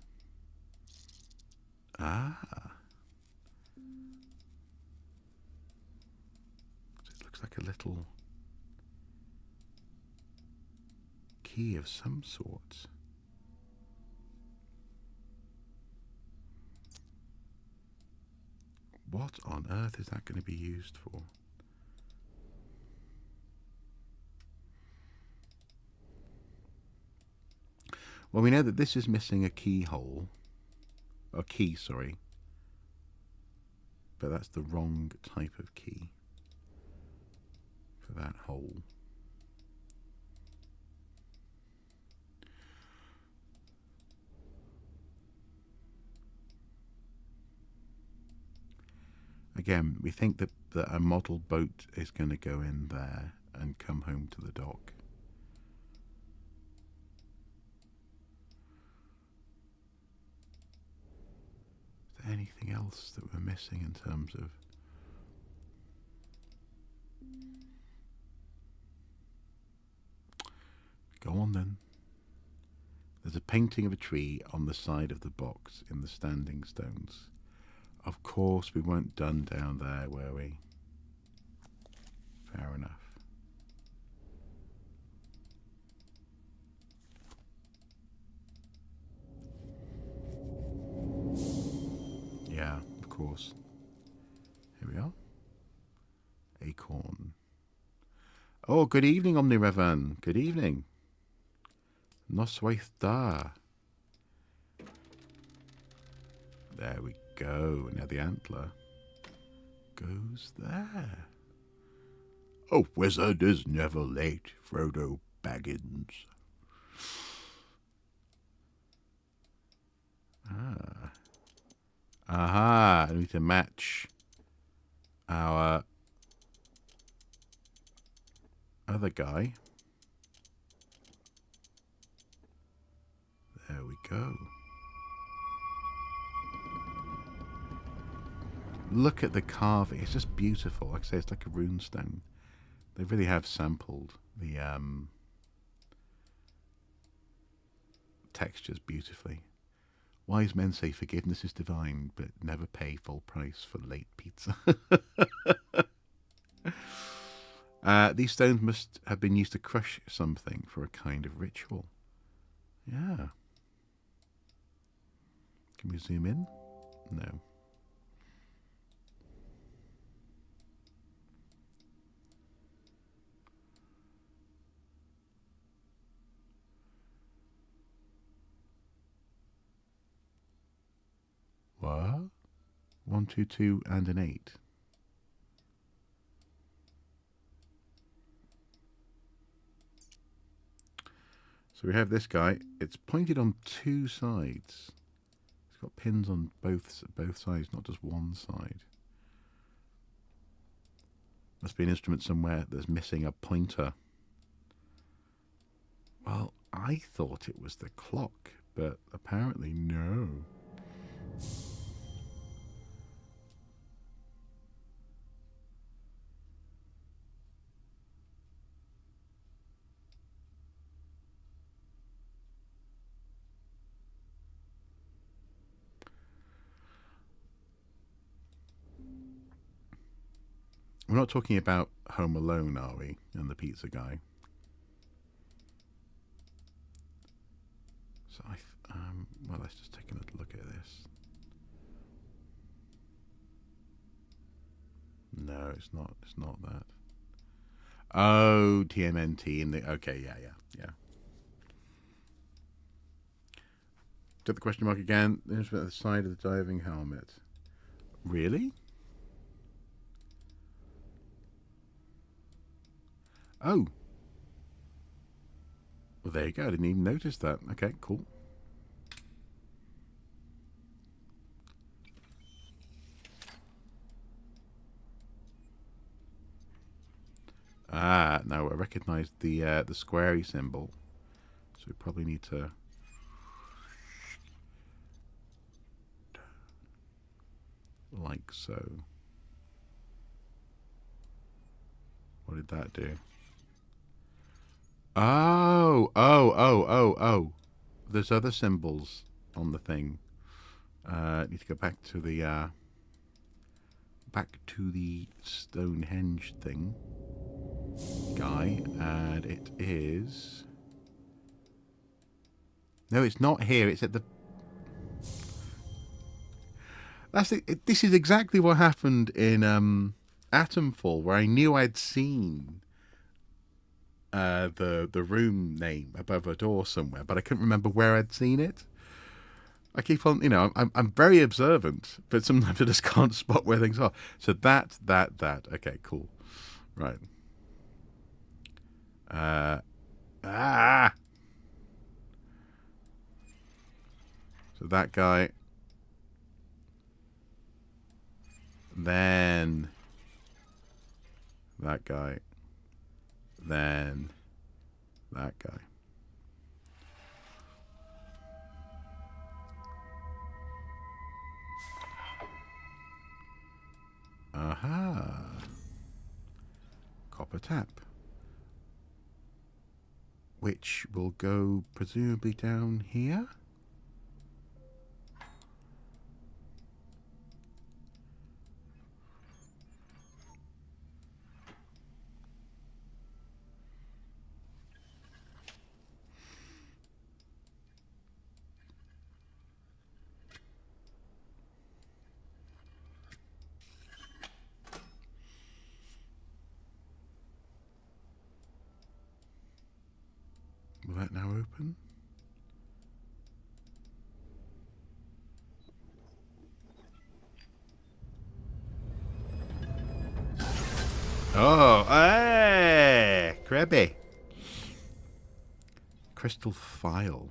Ah. So it looks like a little key of some sort. What on earth is that going to be used for? Well, we know that this is missing a keyhole. A key, sorry. But that's the wrong type of key for that hole. Again, we think that a model boat is going to go in there and come home to the dock. Is there anything else that we're missing in terms of... Go on then. There's a painting of a tree on the side of the box in the standing stones. Of course we weren't done down there, were we? Fair enough. Yeah, of course. Here we are. Acorn. Oh, good evening, Omnirevan. Good evening. Noswaith da. There we go. Now the antler goes there. A wizard is never late, Frodo Baggins. Ah. Aha. I need to match our other guy. There go. Look at the carving. It's just beautiful. Like I say, it's like a runestone. They really have sampled the textures beautifully. Wise men say forgiveness is divine, but never pay full price for late pizza. These stones must have been used to crush something for a kind of ritual. Yeah. Can we zoom in? No. What? 1, 2, 2, and an 8. So we have this guy. It's pointed on two sides. It's got pins on both sides, not just one side. Must be an instrument somewhere that's missing a pointer. Well, I thought it was the clock, but apparently no. We're not talking about Home Alone, are we? And the pizza guy. So well, let's just take a little look at this. No, it's not. It's not that. Oh, TMNT in the. Okay, yeah. Got the question mark again. The instrument at the side of the diving helmet. Really? Oh. Well, there you go. I didn't even notice that. Okay, cool. Ah, now I recognise the squarey symbol. So we probably need to. Like so. What did that do? Oh. There's other symbols on the thing. Need to go back to the Stonehenge thing guy, and it is. No, it's not here. It's at the. This is exactly what happened in Atomfall, where I knew I'd seen the room name above a door somewhere, but I couldn't remember where I'd seen it. I keep on, I'm very observant, but sometimes I just can't spot where things are. So that. Okay, cool. Right. So that guy. Then that guy. Then that guy. Aha. Copper tap. Which will go presumably down here. Will that now open? Oh, hey! Crabby. Crystal file.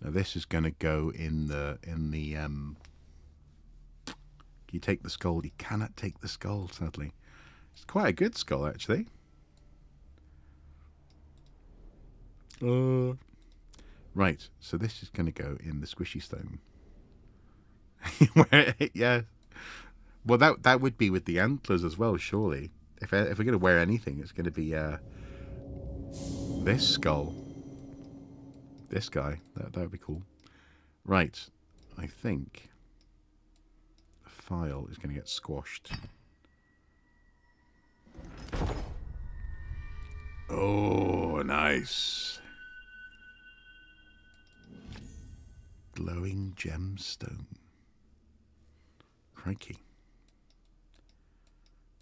Now this is going to go in the you take the skull. You cannot take the skull, sadly. It's quite a good skull, actually. Right, so this is going to go in the squishy stone. Yeah. Well, that would be with the antlers as well, surely. If we're going to wear anything, it's going to be this skull. This guy. That would be cool. Right, I think the file is going to get squashed. Oh, nice. Glowing gemstone. Crikey.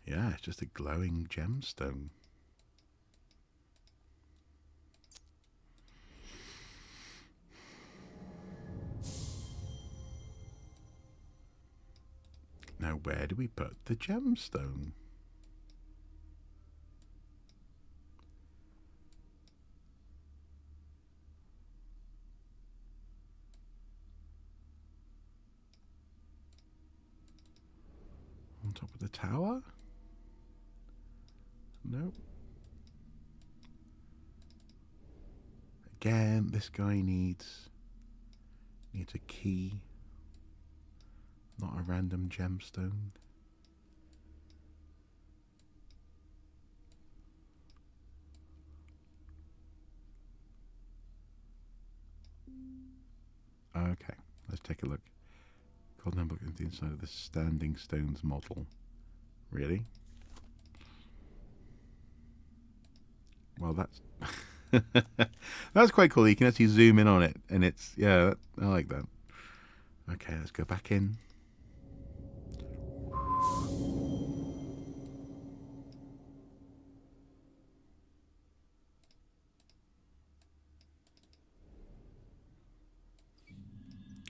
Yeah, it's just a glowing gemstone. Now, where do we put the gemstone? On top of the tower? No. Again, this guy needs a key, not a random gemstone. Okay, let's take a look. Golden handbook is the inside of the standing stones model. Really? Well, that's that's quite cool. You can actually zoom in on it, and it's I like that. Okay, let's go back in.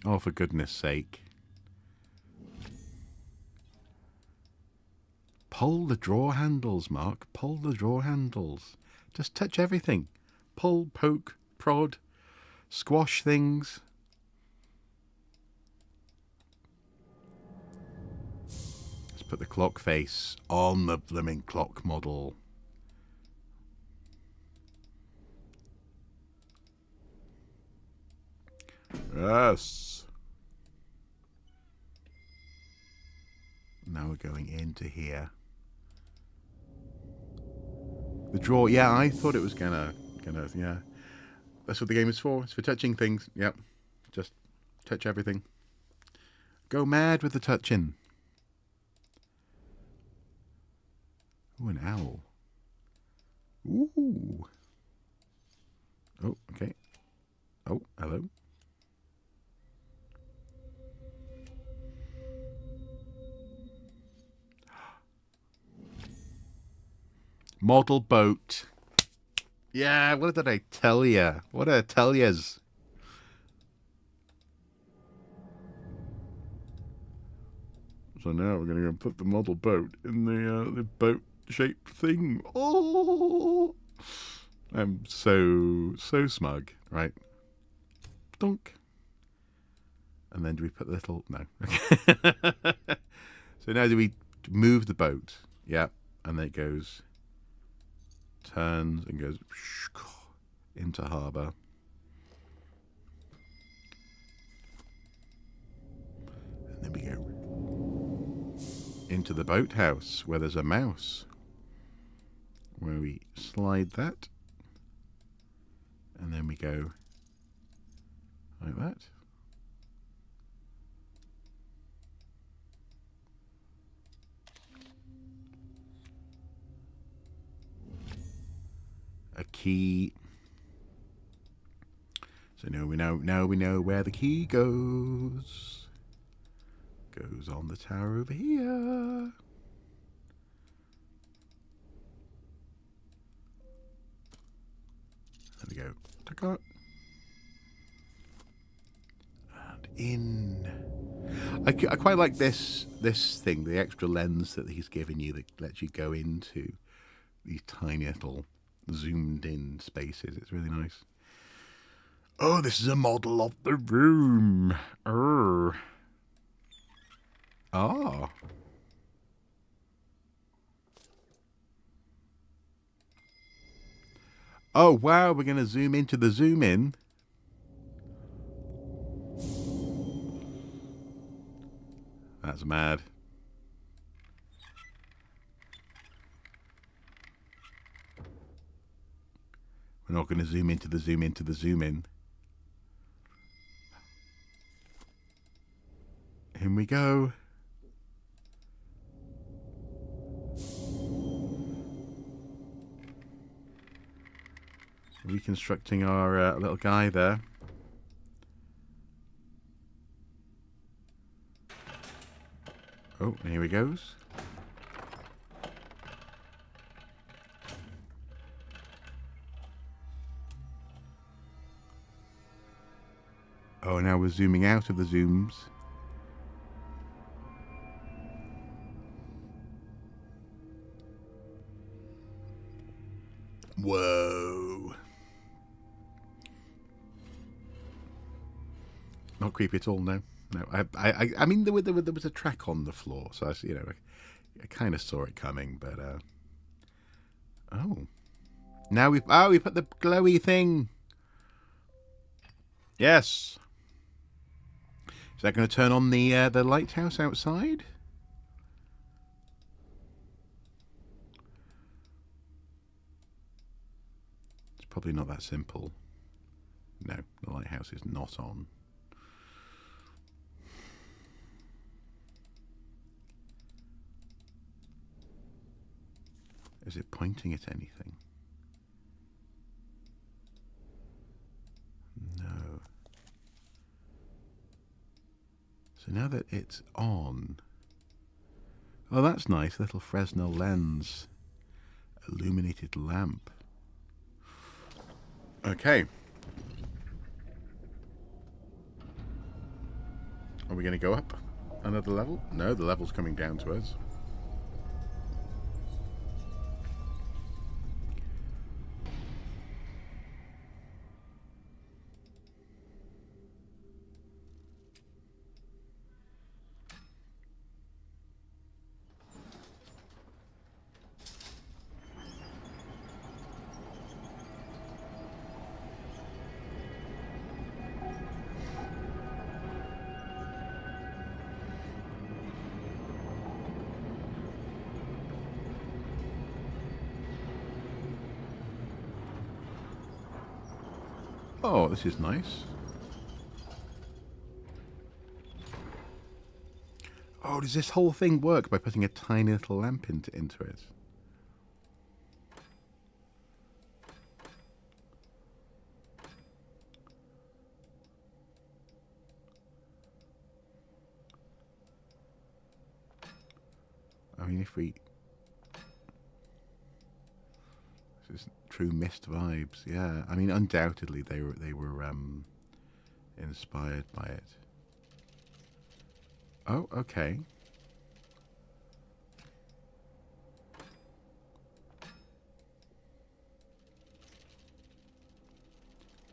Oh, for goodness sake. Pull the drawer handles, Mark. Pull the drawer handles. Just touch everything. Pull, poke, prod, squash things. Let's put the clock face on the blooming clock model. Yes. Now we're going into here. The drawer, yeah, I thought it was gonna, yeah. That's what the game is for. It's for touching things. Yep. Just touch everything. Go mad with the touching. Ooh, an owl. Ooh. Oh, okay. Oh, hello. Model boat. Yeah, what did I tell ya? What did I tell yas? So now we're gonna go put the model boat in the boat-shaped thing. Oh, I'm so smug, right? Donk. And then do we put the little no? So now do we move the boat? Yeah, and then it goes, turns and goes into harbour. And then we go into the boathouse where there's a mouse. Where we slide that. And then we go like that. A key. So now we know where the key goes. Goes on the tower over here. There we go. Ta-ka. And in. I quite like this thing, the extra lens that he's given you that lets you go into these tiny little zoomed in spaces. It's really nice. Oh, this is a model of the room. Ah. Oh, wow, we're going to zoom into the zoom in. That's mad. We're not going to zoom into the zoom into the zoom in. In we go. Reconstructing our little guy there. Oh, here he goes. Oh, now we're zooming out of the zooms. Whoa. Not creepy at all, no. No, I mean, there was a track on the floor, so I kind of saw it coming, but oh, now we put the glowy thing. Yes. Is that going to turn on the lighthouse outside? It's probably not that simple. No, the lighthouse is not on. Is it pointing at anything? No. So now that it's on... Oh, that's nice. Little Fresnel lens. Illuminated lamp. Okay. Are we going to go up another level? No, the level's coming down to us. Oh, this is nice. Oh, does this whole thing work by putting a tiny little lamp into it? I mean, if we... This is true mist vibes, yeah. I mean, undoubtedly they were inspired by it. Oh, okay.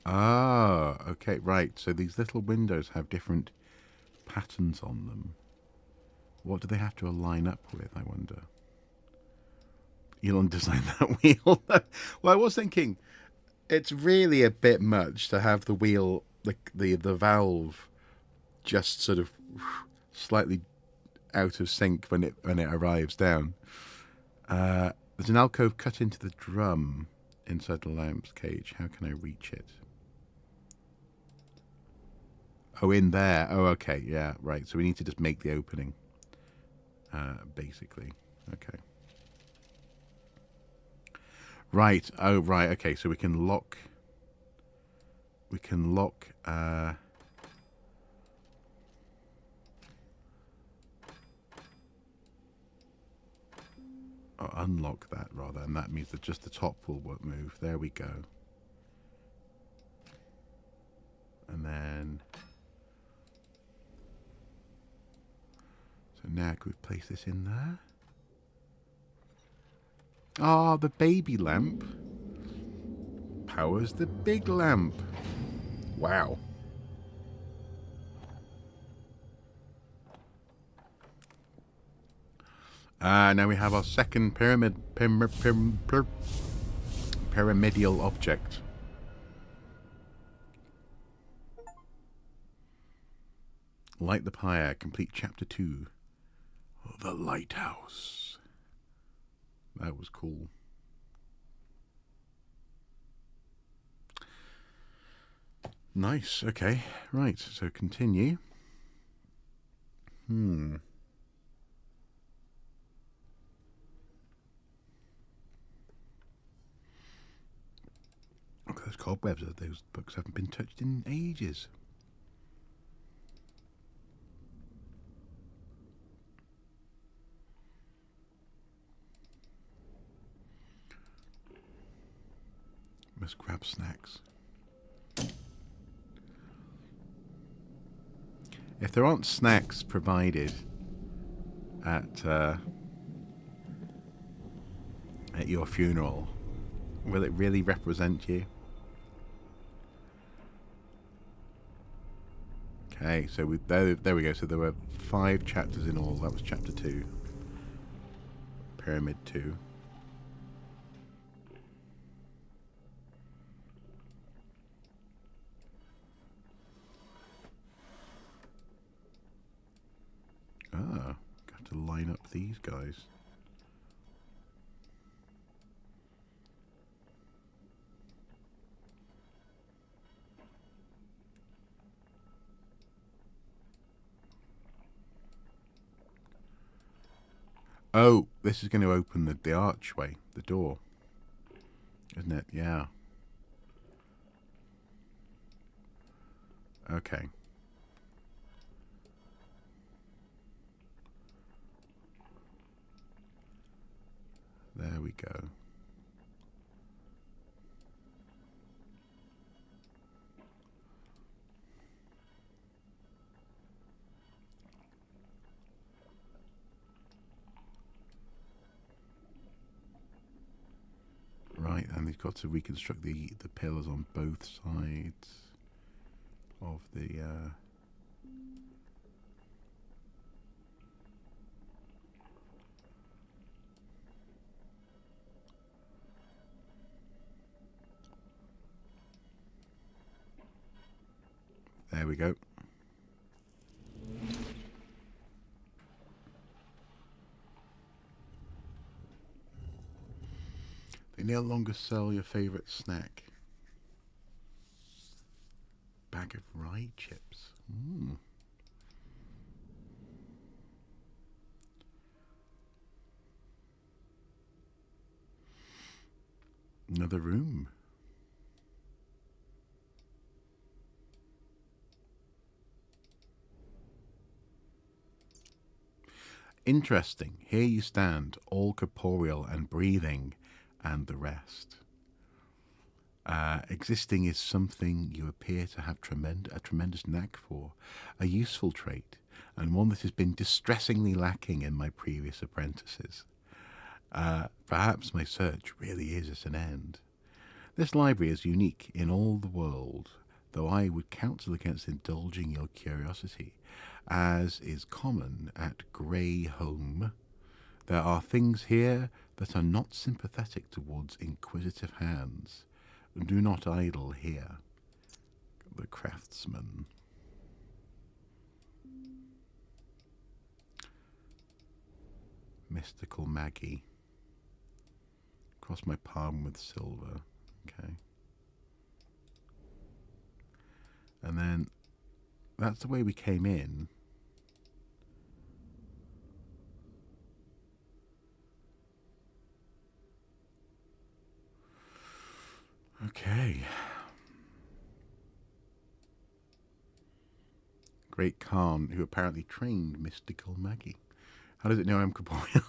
Ah, okay, right. So these little windows have different patterns on them. What do they have to align up with, I wonder? Elon designed that wheel. Well, I was thinking, it's really a bit much to have the wheel, the valve, just sort of slightly out of sync when it arrives down. There's an alcove cut into the drum inside the lamp's cage. How can I reach it? Oh, in there. Oh, okay. Yeah, right. So we need to just make the opening, basically. Okay. Right. Oh, right. Okay. So we can lock. We can lock. Or unlock that rather, and that means that just the top will move. There we go. And then. So now could we place this in there? Ah, the baby lamp powers the big lamp. Wow. Now we have our second pyramid Pyramidal object. Light the pyre. Complete chapter 2. The lighthouse. That was cool. Nice. Okay. Right. So continue. Okay, those cobwebs. Those books haven't been touched in ages. Must grab snacks. If there aren't snacks provided at your funeral, will it really represent you? Okay, so there we go. So there were 5 chapters in all. That was chapter 2. Pyramid 2. Ah, got to line up these guys. Oh, this is going to open the archway, the door, isn't it? Yeah. Okay. There we go. Right, and they've got to reconstruct the pillars on both sides of the... There we go. They no longer sell your favourite snack. Bag of rye chips. Another room. Interesting. Here you stand, all corporeal and breathing, and the rest. Existing is something you appear to have a tremendous knack for, a useful trait, and one that has been distressingly lacking in my previous apprentices. Perhaps my search really is at an end. This library is unique in all the world, though I would counsel against indulging your curiosity, as is common at Grey Home. There are things here that are not sympathetic towards inquisitive hands. Do not idle here. The Craftsman. Mystical Maggie. Cross my palm with silver. Okay. And then that's the way we came in. Okay. Great Khan, who apparently trained Mystical Maggie. How does it know I'm corporeal?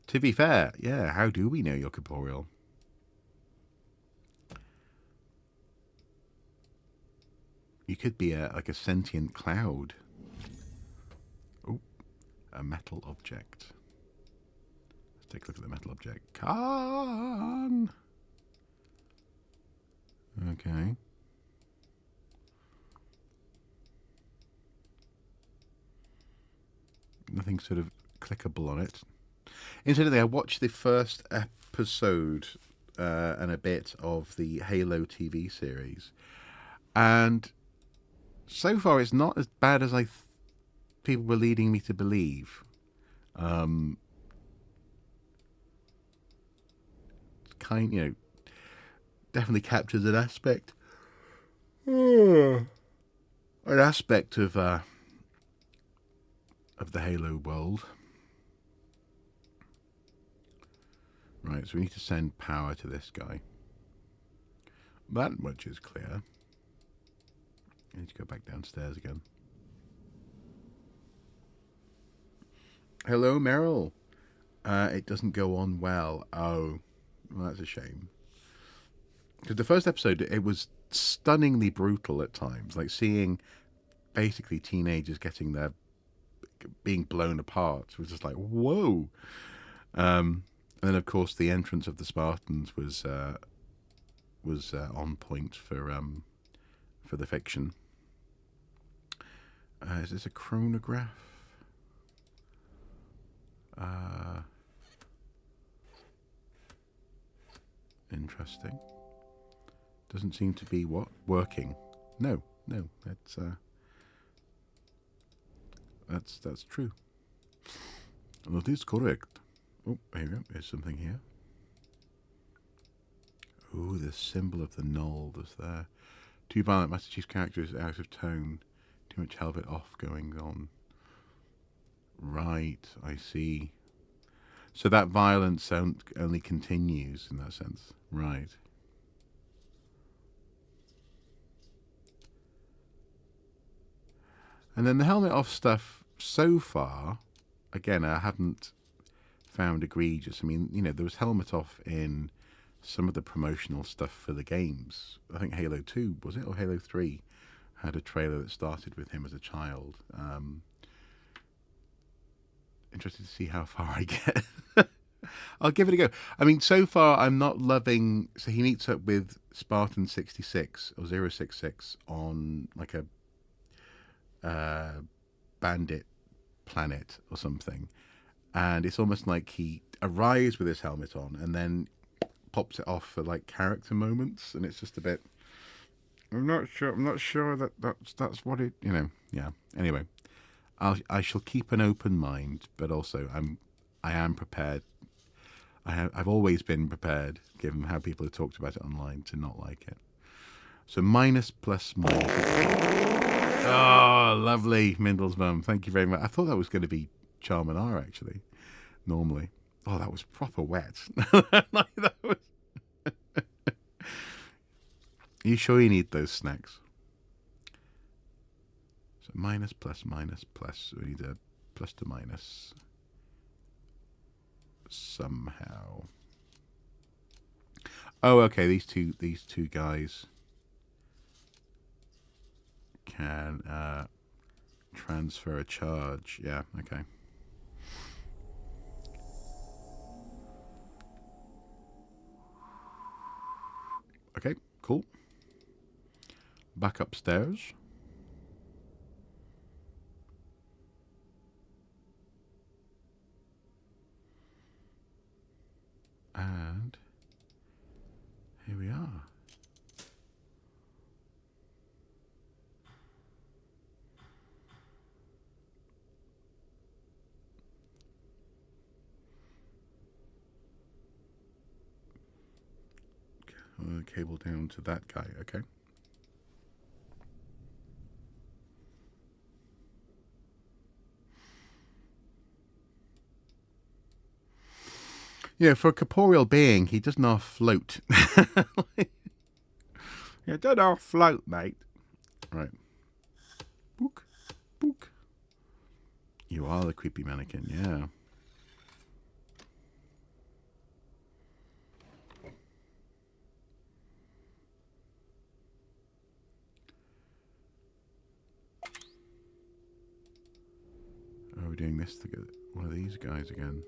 To be fair, yeah, how do we know you're corporeal? You could be like a sentient cloud. Oh, a metal object. Let's take a look at the metal object. Khan! Okay. Nothing sort of clickable on it. Incidentally, I watched the first episode and a bit of the Halo TV series, and so far it's not as bad as people were leading me to believe. Um, definitely captures an aspect, an aspect of the Halo world. Right, so we need to send power to this guy. That much is clear. I need to go back downstairs again. Hello, Meryl. It doesn't go on well. Oh, well, that's a shame. Because the first episode, it was stunningly brutal at times. Like seeing basically teenagers being blown apart was just like, whoa. And then, of course, the entrance of the Spartans was on point for the fiction. Is this a chronograph? Interesting. Doesn't seem to be working. No, that's true. That is correct. Oh, here we go. There's something here. Oh, the symbol of the null was there. Too violent. Master Chief's character is out of tone. Too much helmet off going on. Right, I see. So that violence only continues in that sense. Right. And then the helmet off stuff so far, again, I haven't found egregious. I mean, there was helmet off in some of the promotional stuff for the games. I think Halo 2, was it? Or Halo 3 had a trailer that started with him as a child. Interested to see how far I get. I'll give it a go. I mean, so far I'm not loving... So he meets up with Spartan 66 or 066 on like a bandit planet or something. And it's almost like he arrives with his helmet on and then pops it off for like character moments. And it's just a bit... I'm not sure that's what it... yeah. Anyway, I shall keep an open mind, but also I am prepared. I've always been prepared, given how people have talked about it online, to not like it. So minus, plus, minus. Oh, lovely, Mindle's mum. Thank you very much. I thought that was going to be Charmanar, actually, normally. Oh, that was proper wet. That was... Are you sure you need those snacks? So minus, plus, minus, plus. We need a plus to minus. Somehow. Oh, okay. These two guys can transfer a charge. Yeah. Okay. Okay. Cool. Back upstairs. And here we are. Cable down to that guy. Okay. Yeah, for a corporeal being, he does not float. You don't know float, mate. Right. Book. Book. You are the creepy mannequin, yeah. Oh, we're doing this to get one of these guys again.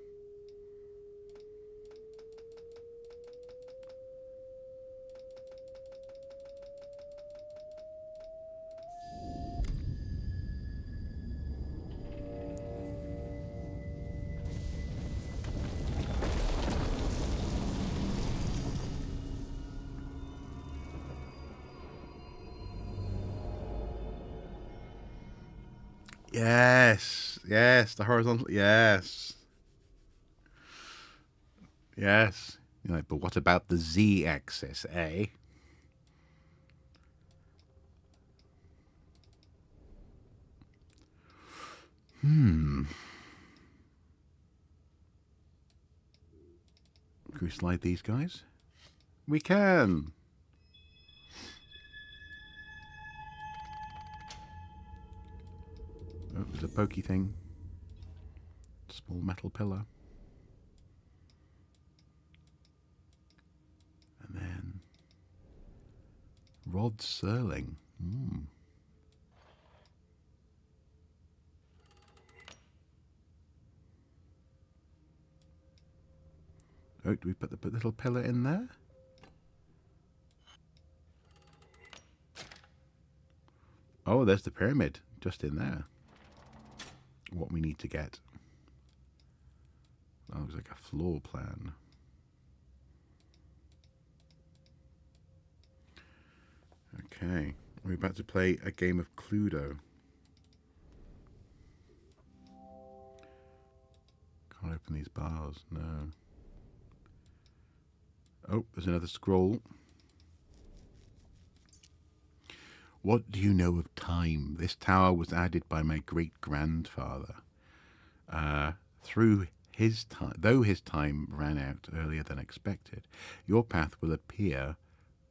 Yes, yes, the horizontal. Yes, yes. You're like, but what about the z-axis, eh? Hmm. Can we slide these guys? We can. Oh, there's a pokey thing. Small metal pillar. And then rod surling. Hmm. Oh, do we put the little pillar in there? Oh, there's the pyramid just in there. What we need to get. That looks like a floor plan. Okay. We're about to play a game of Cluedo. Can't open these bars. No. Oh, there's another scroll. What do you know of time? This tower was added by my great grandfather. Through his time, though his time ran out earlier than expected, your path will appear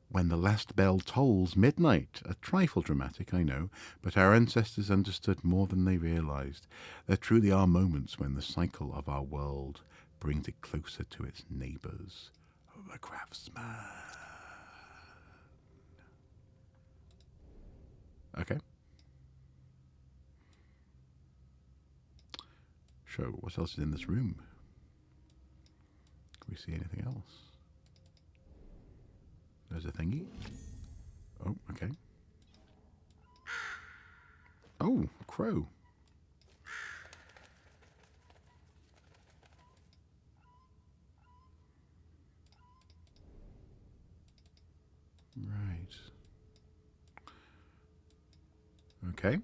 when the last bell tolls midnight. A trifle dramatic, I know, but our ancestors understood more than they realized. There truly are moments when the cycle of our world brings it closer to its neighbors. The Craftsman. Okay. So, what else is in this room? Can we see anything else? There's a thingy. Oh, okay. Oh, crow. Right. Okay.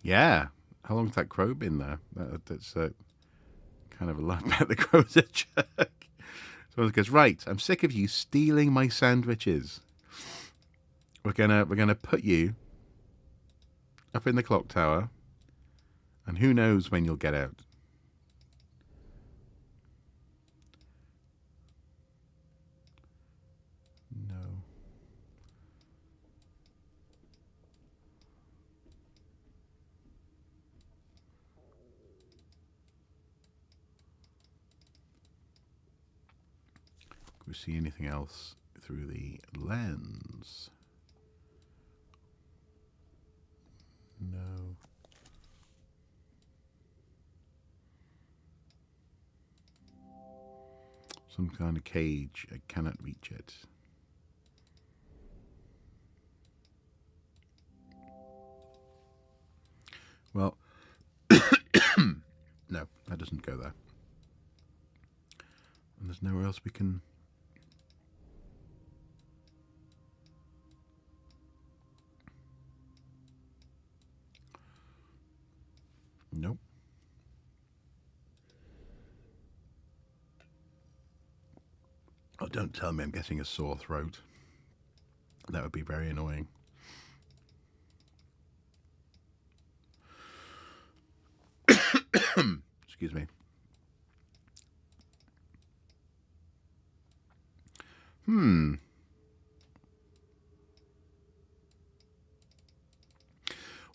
Yeah. How long's that crow been there? That's kind of a lot about the crow's a jerk. So it goes, right, I'm sick of you stealing my sandwiches. We're gonna put you up in the clock tower, and who knows when you'll get out. No. Can we see anything else through the lens? No. Some kind of cage. I cannot reach it. Well, no, that doesn't go there. And there's nowhere else we can. Nope. Oh, don't tell me I'm getting a sore throat. That would be very annoying. Excuse me. Hmm.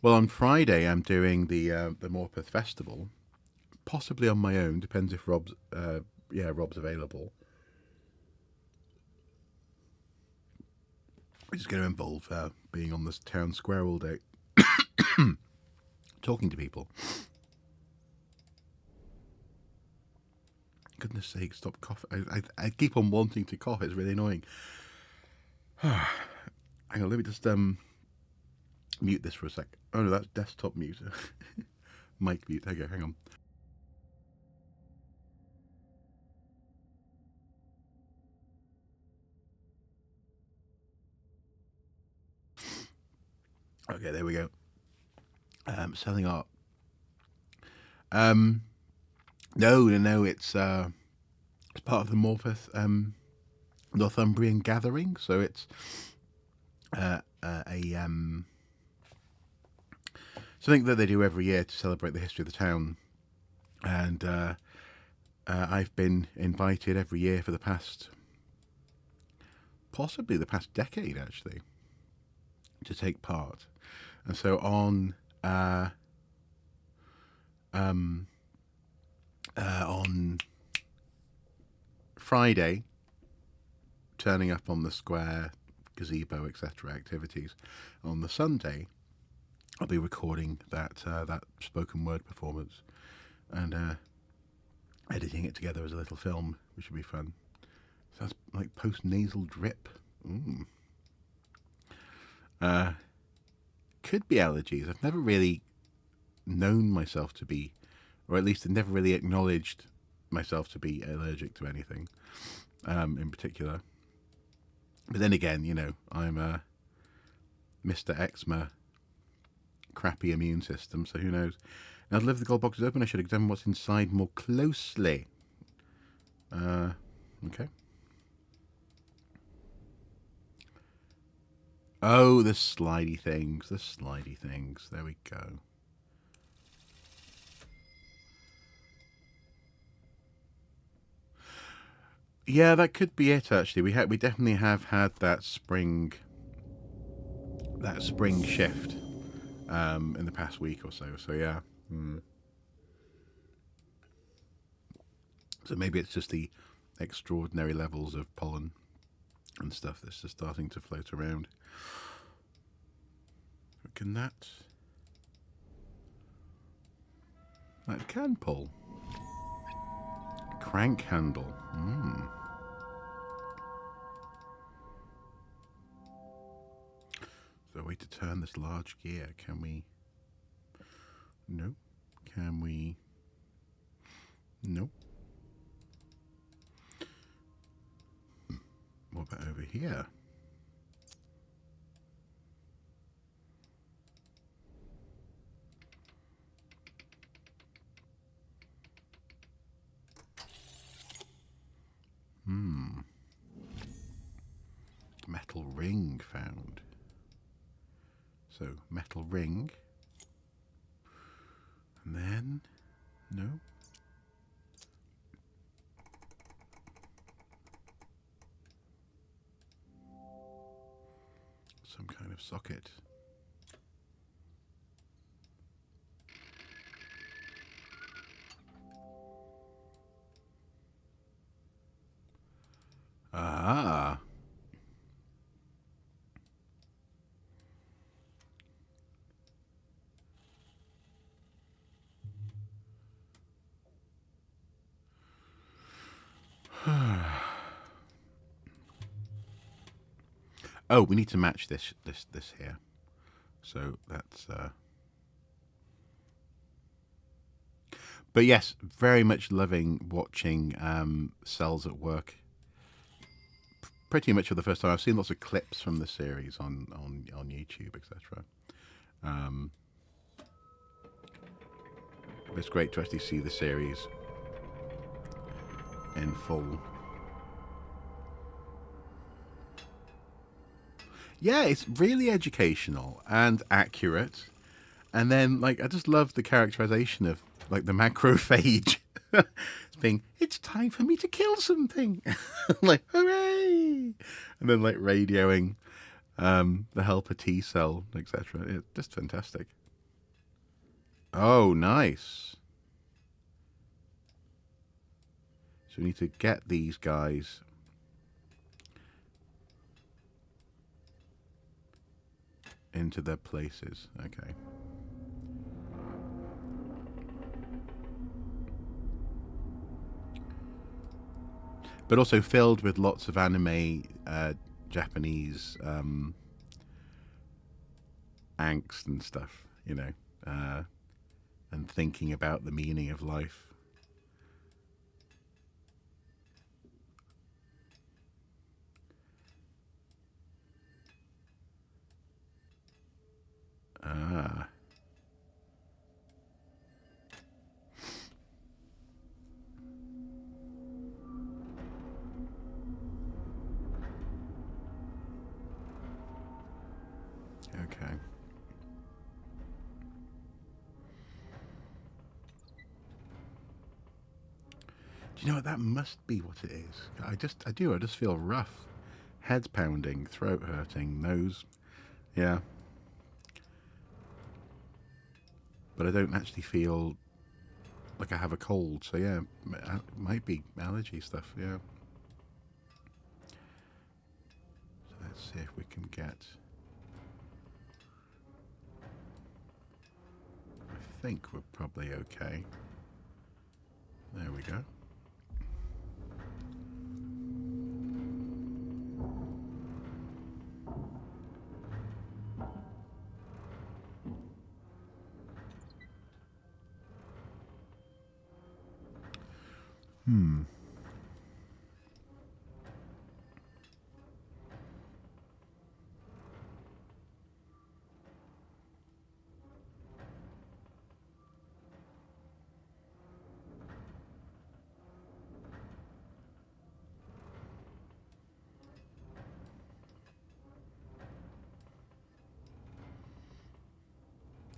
Well, on Friday I'm doing the Morpeth Festival, possibly on my own. Depends if Rob's available. It's going to involve being on this town square all day, talking to people. Goodness sake, stop coughing. I keep on wanting to cough. It's really annoying. Hang on, let me just mute this for a sec. Oh no, that's desktop mute. Mic mute. Okay, hang on. Okay, there we go. Selling art. No, no, it's part of the Morpeth Northumbrian gathering. So it's a something that they do every year to celebrate the history of the town. And I've been invited every year for the past, possibly the past decade, actually, to take part. And so on Friday, turning up on the square, gazebo, etc. activities. On the Sunday, I'll be recording that spoken word performance and editing it together as a little film, which would be fun. Sounds like post-nasal drip. Could be allergies. I've never really known myself to be, or at least I've never really acknowledged myself to be allergic to anything in particular. But then again, you know, I'm a Mr. Eczema, crappy immune system, so who knows? Now to live the gold box is open, I should examine what's inside more closely. Okay. Oh, the slidey things, the slidey things. There we go. Yeah, that could be it. Actually, we definitely have had that spring shift in the past week or so. So yeah. So maybe it's just the extraordinary levels of pollen and stuff that's just starting to float around. Can that can pull? Crank handle. So a way to turn this large gear. Can we? No. Can we? No. What about over here? Metal ring found. So metal ring. And then no. Some kind of socket. Ah. Oh, we need to match this here. So that's but yes, very much loving watching cells at work. Pretty much for the first time. I've seen lots of clips from the series on YouTube, etc. It's great to actually see the series in full. Yeah, it's really educational and accurate. And then, like, I just love the characterization of, like, the macrophage. It's time for me to kill something. Like, hooray! And then, like, radioing the helper T cell, etc. It's just fantastic. Oh, nice. So we need to get these guys into their places. Okay. But also filled with lots of anime, Japanese angst and stuff, you know, and thinking about the meaning of life. Okay. Do you know what? That must be what it is. I just feel rough. Head pounding, throat hurting, nose. Yeah. But I don't actually feel like I have a cold. So yeah, it might be allergy stuff. Yeah. So let's see if we can get. I think we're probably okay. There we go.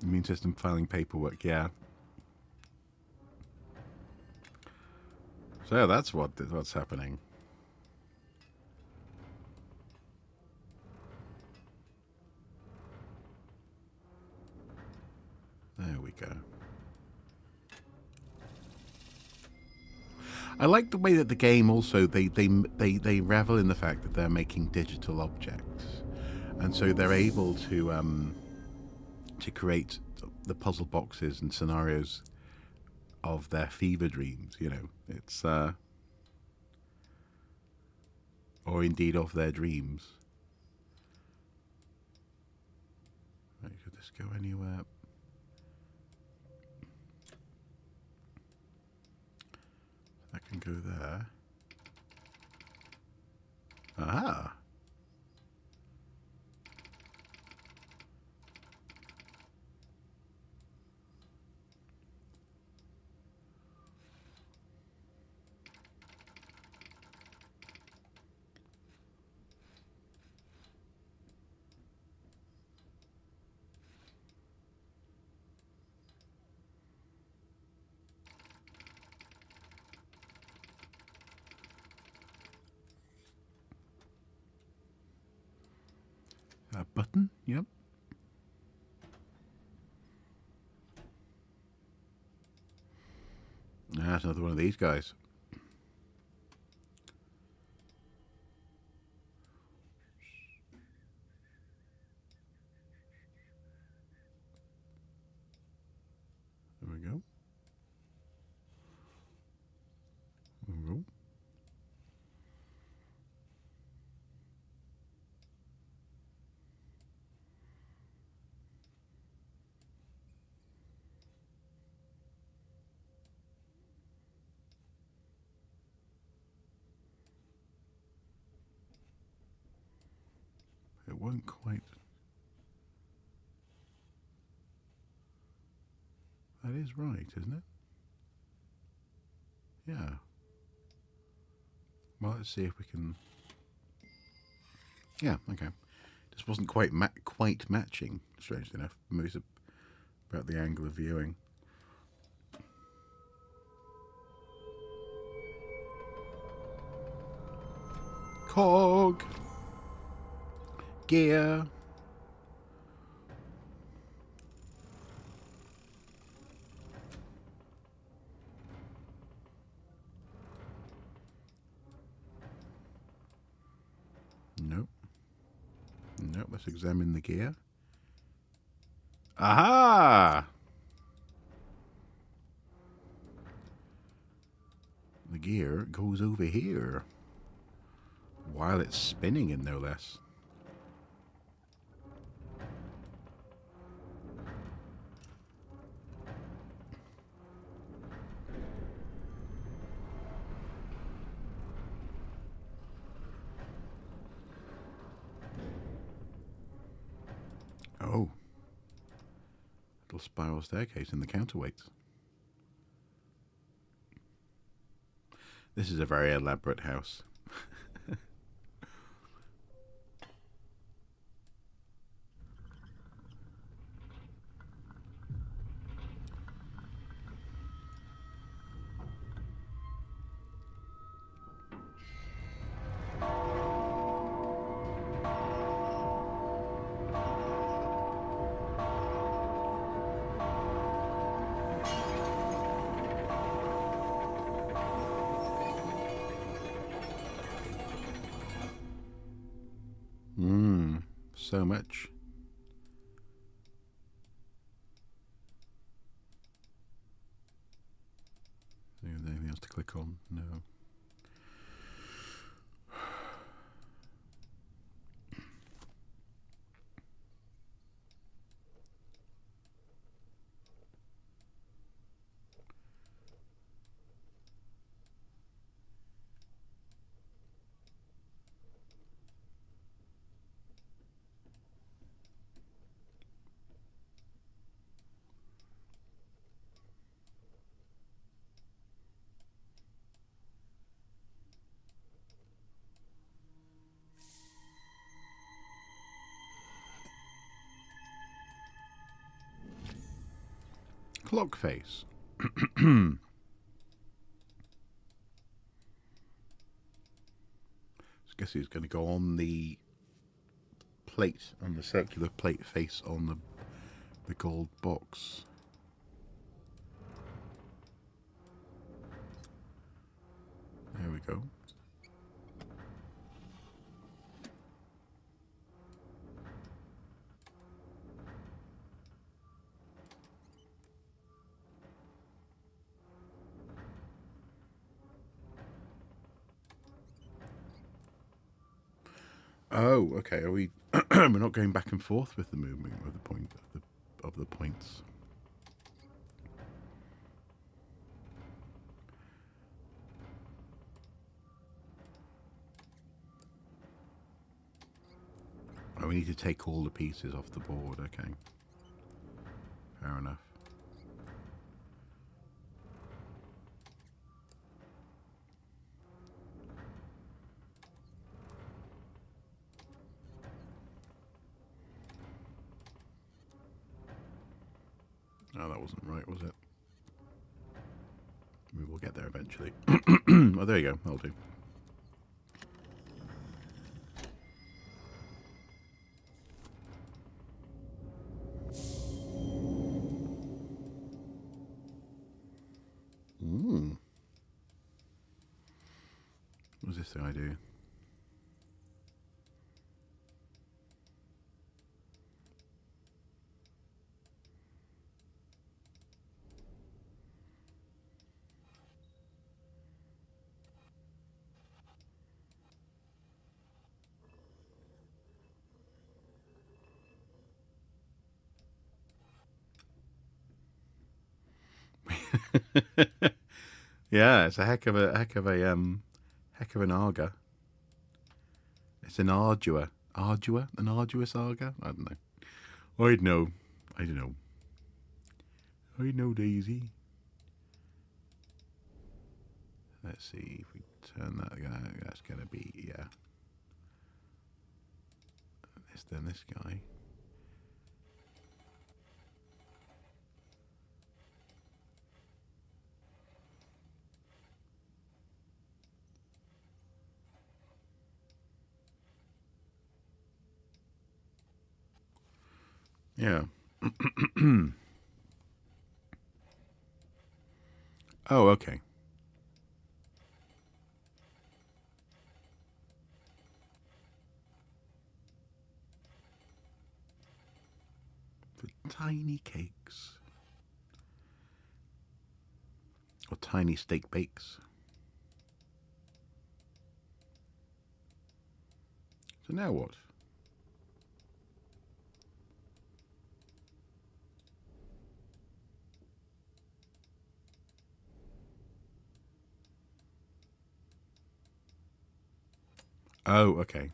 Immune system filing paperwork. Yeah. So that's what's happening. There we go. I like the way that the game also they revel in the fact that they're making digital objects, and so they're able to create the puzzle boxes and scenarios of their fever dreams. You know, it's or indeed of their dreams. Right, could this go anywhere? That can go there. Aha! A button? Yep. That's another one of these guys. There we go. There we go. It won't quite. That is right, isn't it? Yeah. Well, let's see if we can. Yeah. Okay. Just wasn't quite matching. Strangely enough, maybe it's about the angle of viewing. Cog. Gear. Nope. Nope. Let's examine the gear. Aha! The gear goes over here while it's spinning, in no less. Oh. Little spiral staircase in the counterweights. This is a very elaborate house. so much. Is there anything else to click on? No. Clock face. I guess he's going to go on the plate, on the circular plate face on the gold box. There we go. Oh, okay. Are we? We're not going back and forth with the movement of the point of the points. Oh, we need to take all the pieces off the board. Okay. Fair enough. Oh, that wasn't right, was it? We will get there eventually. Oh, there you go. That'll do. What's this thing I do? Yeah, it's a heck of an arga. It's an an arduous arga. I don't know. I'd know. I don't know. I know, Daisy. Let's see if we turn that guy. That's gonna be, yeah. This guy. Yeah. Oh, okay. For tiny cakes. Or tiny steak bakes. So now what? Oh, okay.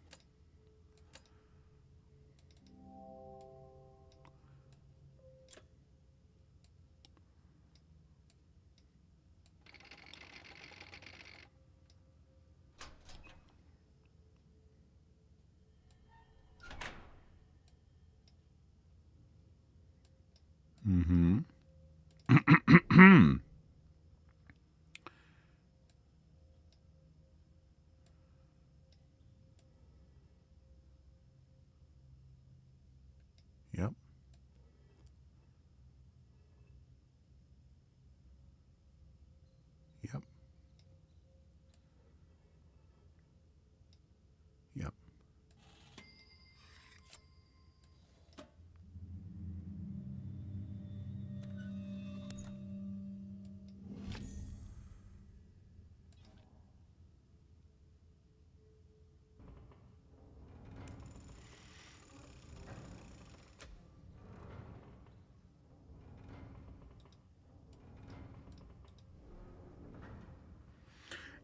Mm-hmm. Yep. Yep. Yep.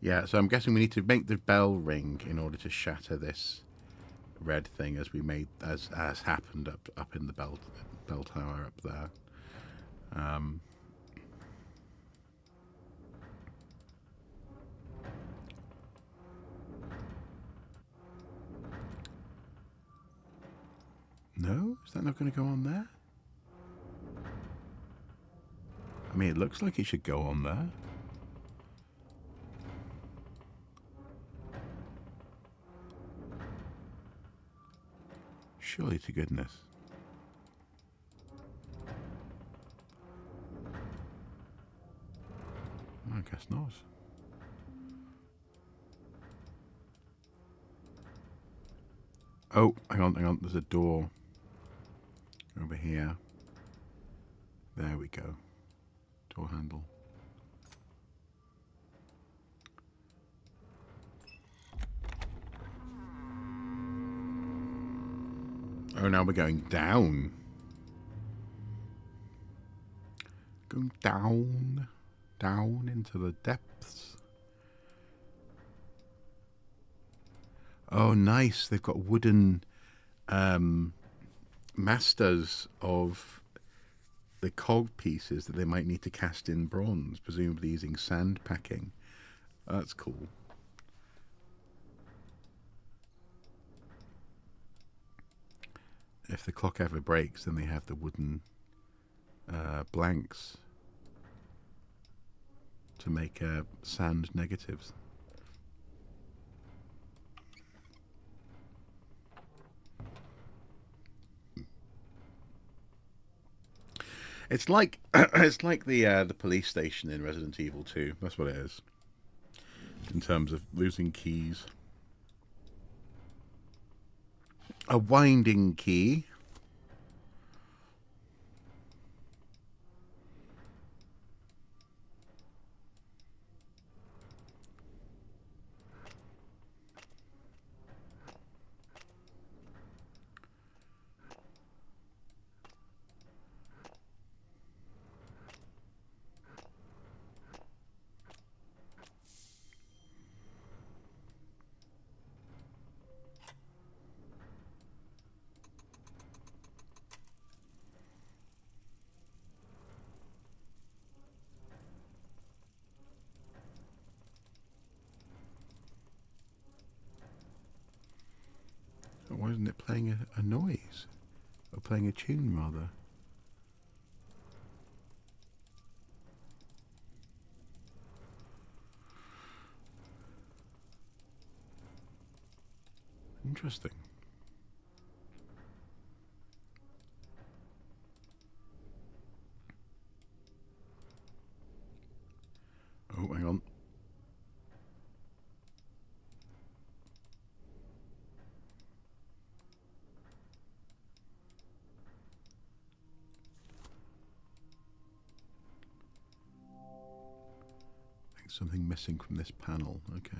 Yeah, so I'm guessing we need to make the bell ring in order to shatter this red thing, as we made as happened up in the bell tower up there. No, is that not going to go on there? I mean, it looks like it should go on there. Surely to goodness. I guess not. Oh, hang on. There's a door over here. There we go. Door handle. Oh, now we're going down. Going down into the depths. Oh, nice. They've got wooden masters of the cog pieces that they might need to cast in bronze, presumably using sand packing. That's cool. If the clock ever breaks, then they have the wooden blanks to make sand negatives. It's like it's like the police station in Resident Evil 2. That's what it is. In terms of losing keys. A winding key. Why isn't it playing a noise? Or playing a tune, rather? Interesting. Oh, hang on. I think something missing from this panel. Okay.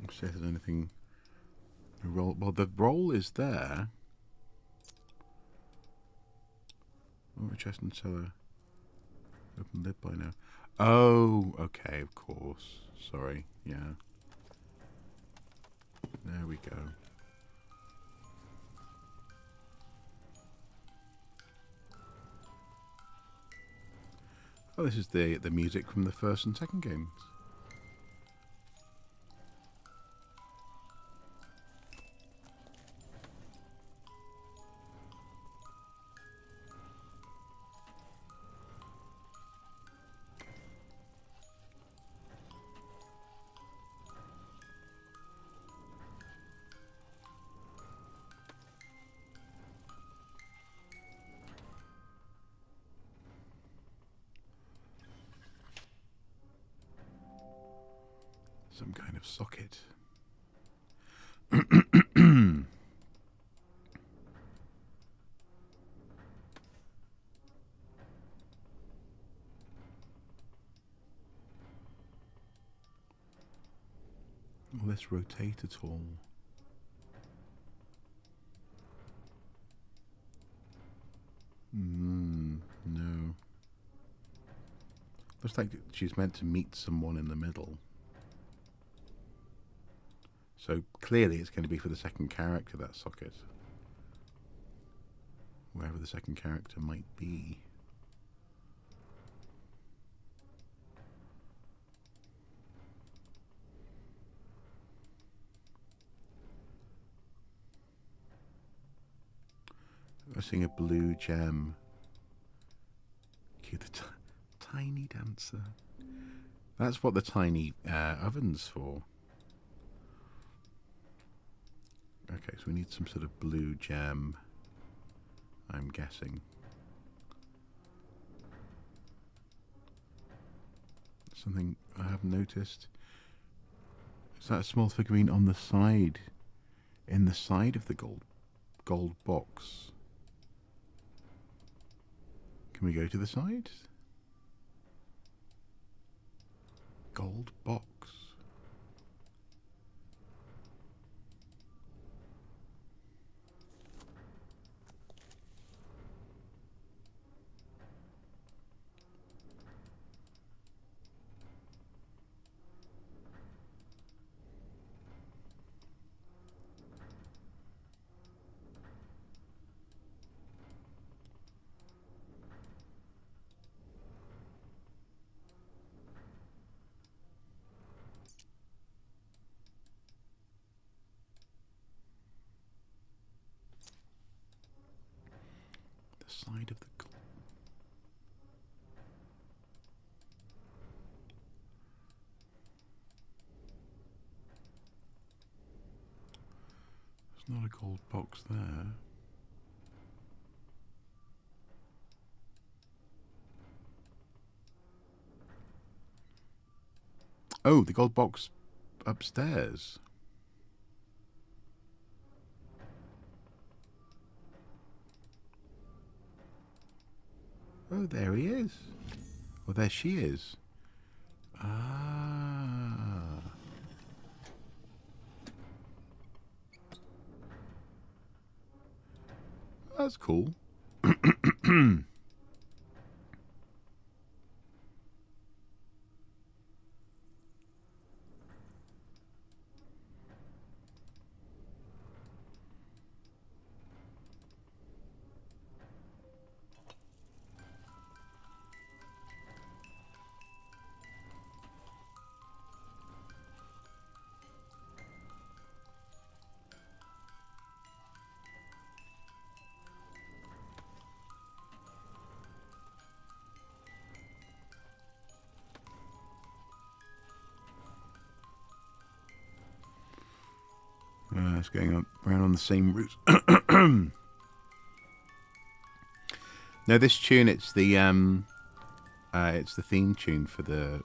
Let's see if there's anything. Roll. Well, the roll is there. Oh, chest and cellar. Open lid by now. Oh, okay, of course. Sorry. Yeah. There we go. Oh, this is the music from the first and second games. Some kind of socket. Well, this rotate at all? No. Looks like she's meant to meet someone in the middle. So clearly it's going to be for the second character, that socket. Wherever the second character might be. I'm seeing a blue gem. Cute, the tiny dancer. That's what the tiny oven's for. Okay, so we need some sort of blue gem, I'm guessing. Something I have noticed. Is that a small figurine on the side? In the side of the gold box. Can we go to the side? Gold box. Side of the there's not a gold box there. Oh, the gold box upstairs. Oh, there he is. Well, there she is. Ah. That's cool. It's going around on the same route. No, this tune, it's the theme tune for the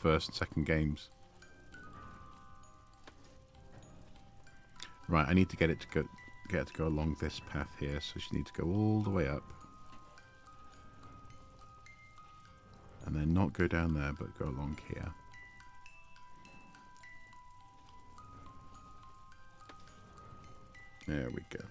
first and second games. Right, I need to get it to go along this path here, so she needs to go all the way up. And then not go down there, but go along here. There we go.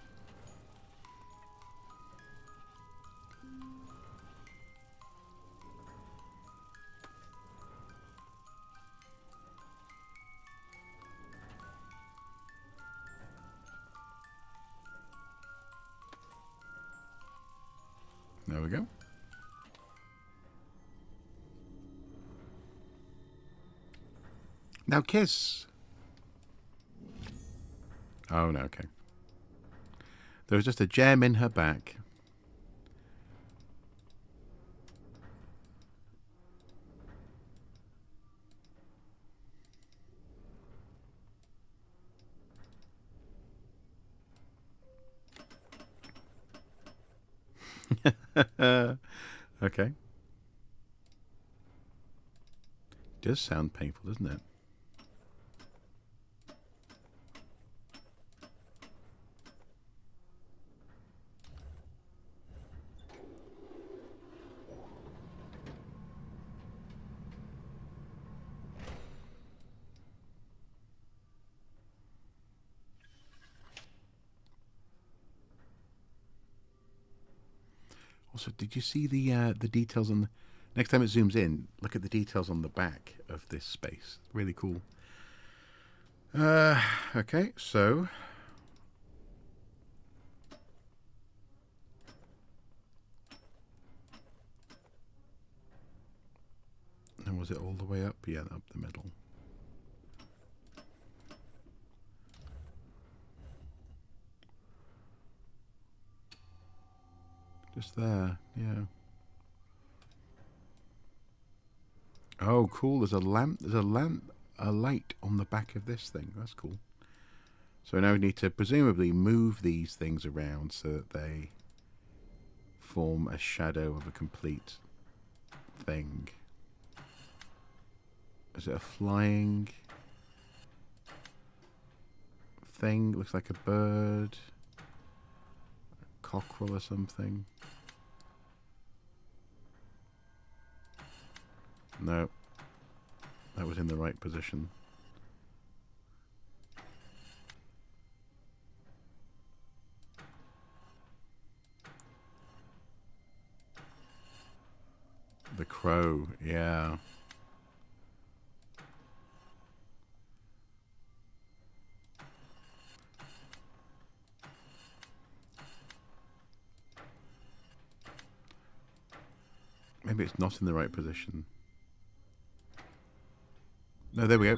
There we go. Now kiss. Oh, no, okay. There was just a gem in her back. Okay. Does sound painful, doesn't it? Also, did you see the details on the... Next time it zooms in, look at the details on the back of this space. Really cool. Okay, so... And was it all the way up? Yeah, up the middle. Just there, yeah. Oh, cool. There's a lamp. A light on the back of this thing. That's cool. So now we need to presumably move these things around so that they form a shadow of a complete thing. Is it a flying thing? Looks like a bird. A cockerel or something. No. That was in the right position. The crow, yeah. Maybe it's not in the right position. No, there we go.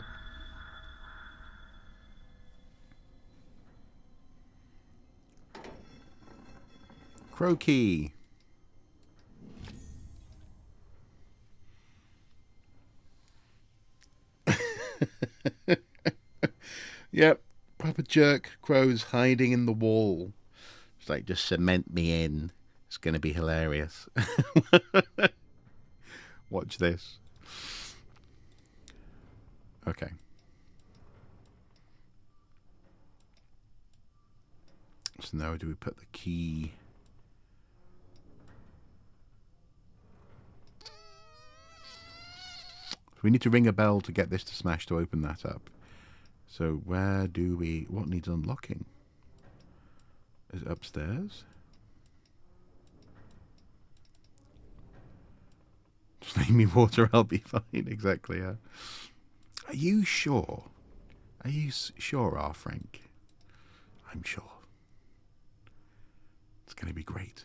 Croaky. Yep. Proper jerk crows hiding in the wall. It's like, just cement me in. It's going to be hilarious. Watch this. Okay. So now do we put the key... We need to ring a bell to get this to smash to open that up. So where do we... What needs unlocking? Is it upstairs? Just leave me water, I'll be fine. Exactly, yeah. Are you sure? Are you sure, R. Frank? I'm sure. It's going to be great.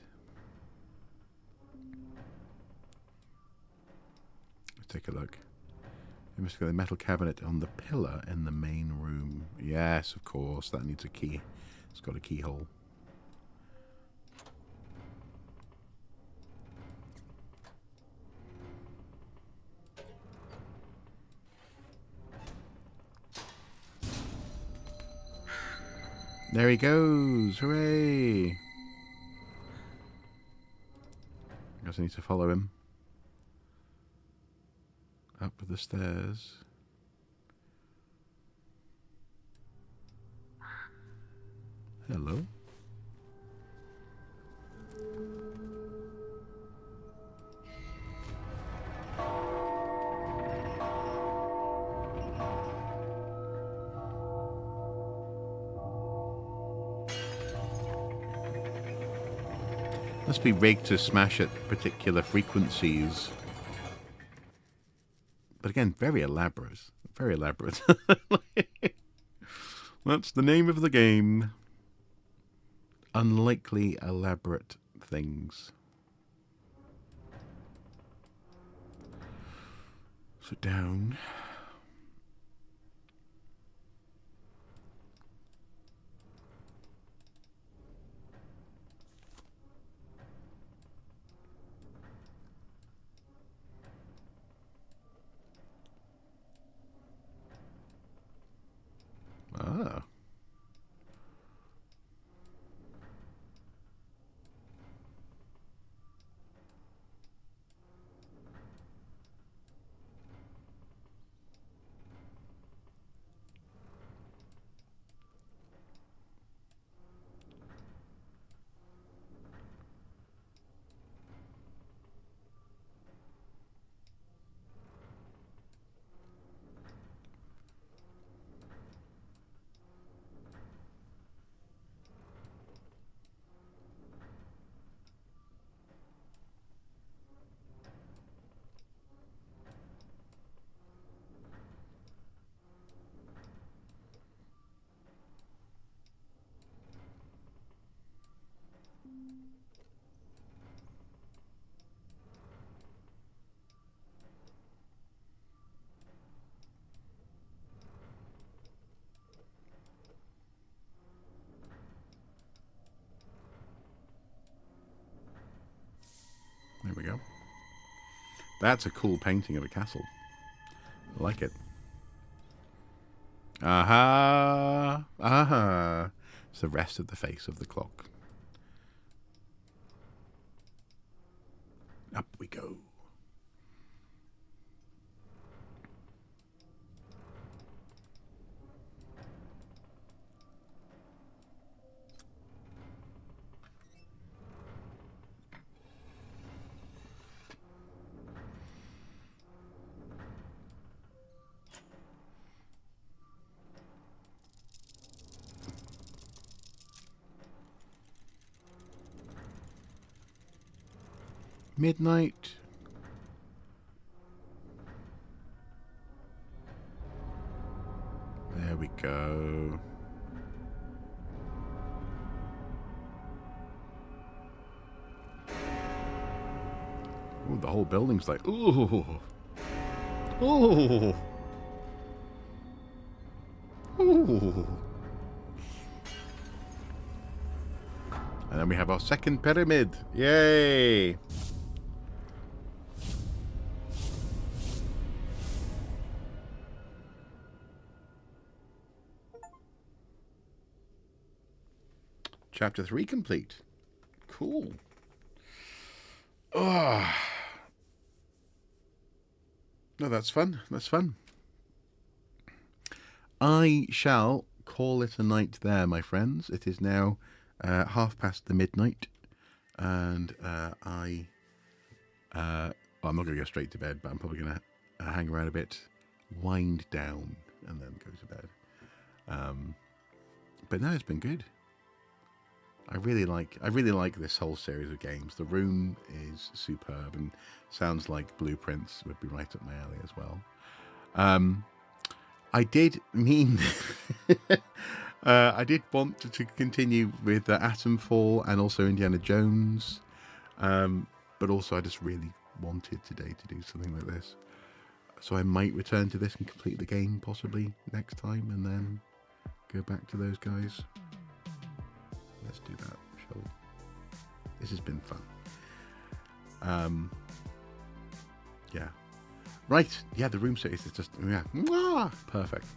Let's take a look. We must get the metal cabinet on the pillar in the main room. Yes, of course. That needs a key. It's got a keyhole. There he goes. Hooray. I guess I need to follow him. Up the stairs. Hello. Must be rigged to smash at particular frequencies. But again, very elaborate. Very elaborate. That's the name of the game. Unlikely elaborate things. So down. Ah. we go. That's a cool painting of a castle. I like it. Aha! Aha! It's the rest of the face of the clock. Up we go. Midnight. There we go. Ooh, the whole building's like, ooh. Ooh. Ooh. And then we have our second pyramid. Yay! Chapter 3 complete. Cool. Oh. No, that's fun. That's fun. I shall call it a night there, my friends. It is now 1:30 midnight. And well, I'm not going to go straight to bed, but I'm probably going to hang around a bit, wind down, and then go to bed. But no, it's been good. I really like this whole series of games. The Room is superb and sounds like Blueprints would be right up my alley as well. I did mean I did want to continue with Atomfall and also Indiana Jones, but also I just really wanted today to do something like this. So I might return to this and complete the game possibly next time, and then go back to those guys. Let's do that, shall we? This has been fun. Yeah. Right. Yeah, the Room series is just, yeah, mwah, perfect.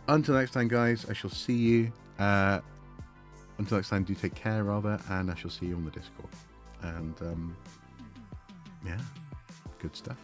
Until next time, guys, I shall see you. Until next time, do take care, rather, and I shall see you on the Discord. And, yeah, good stuff.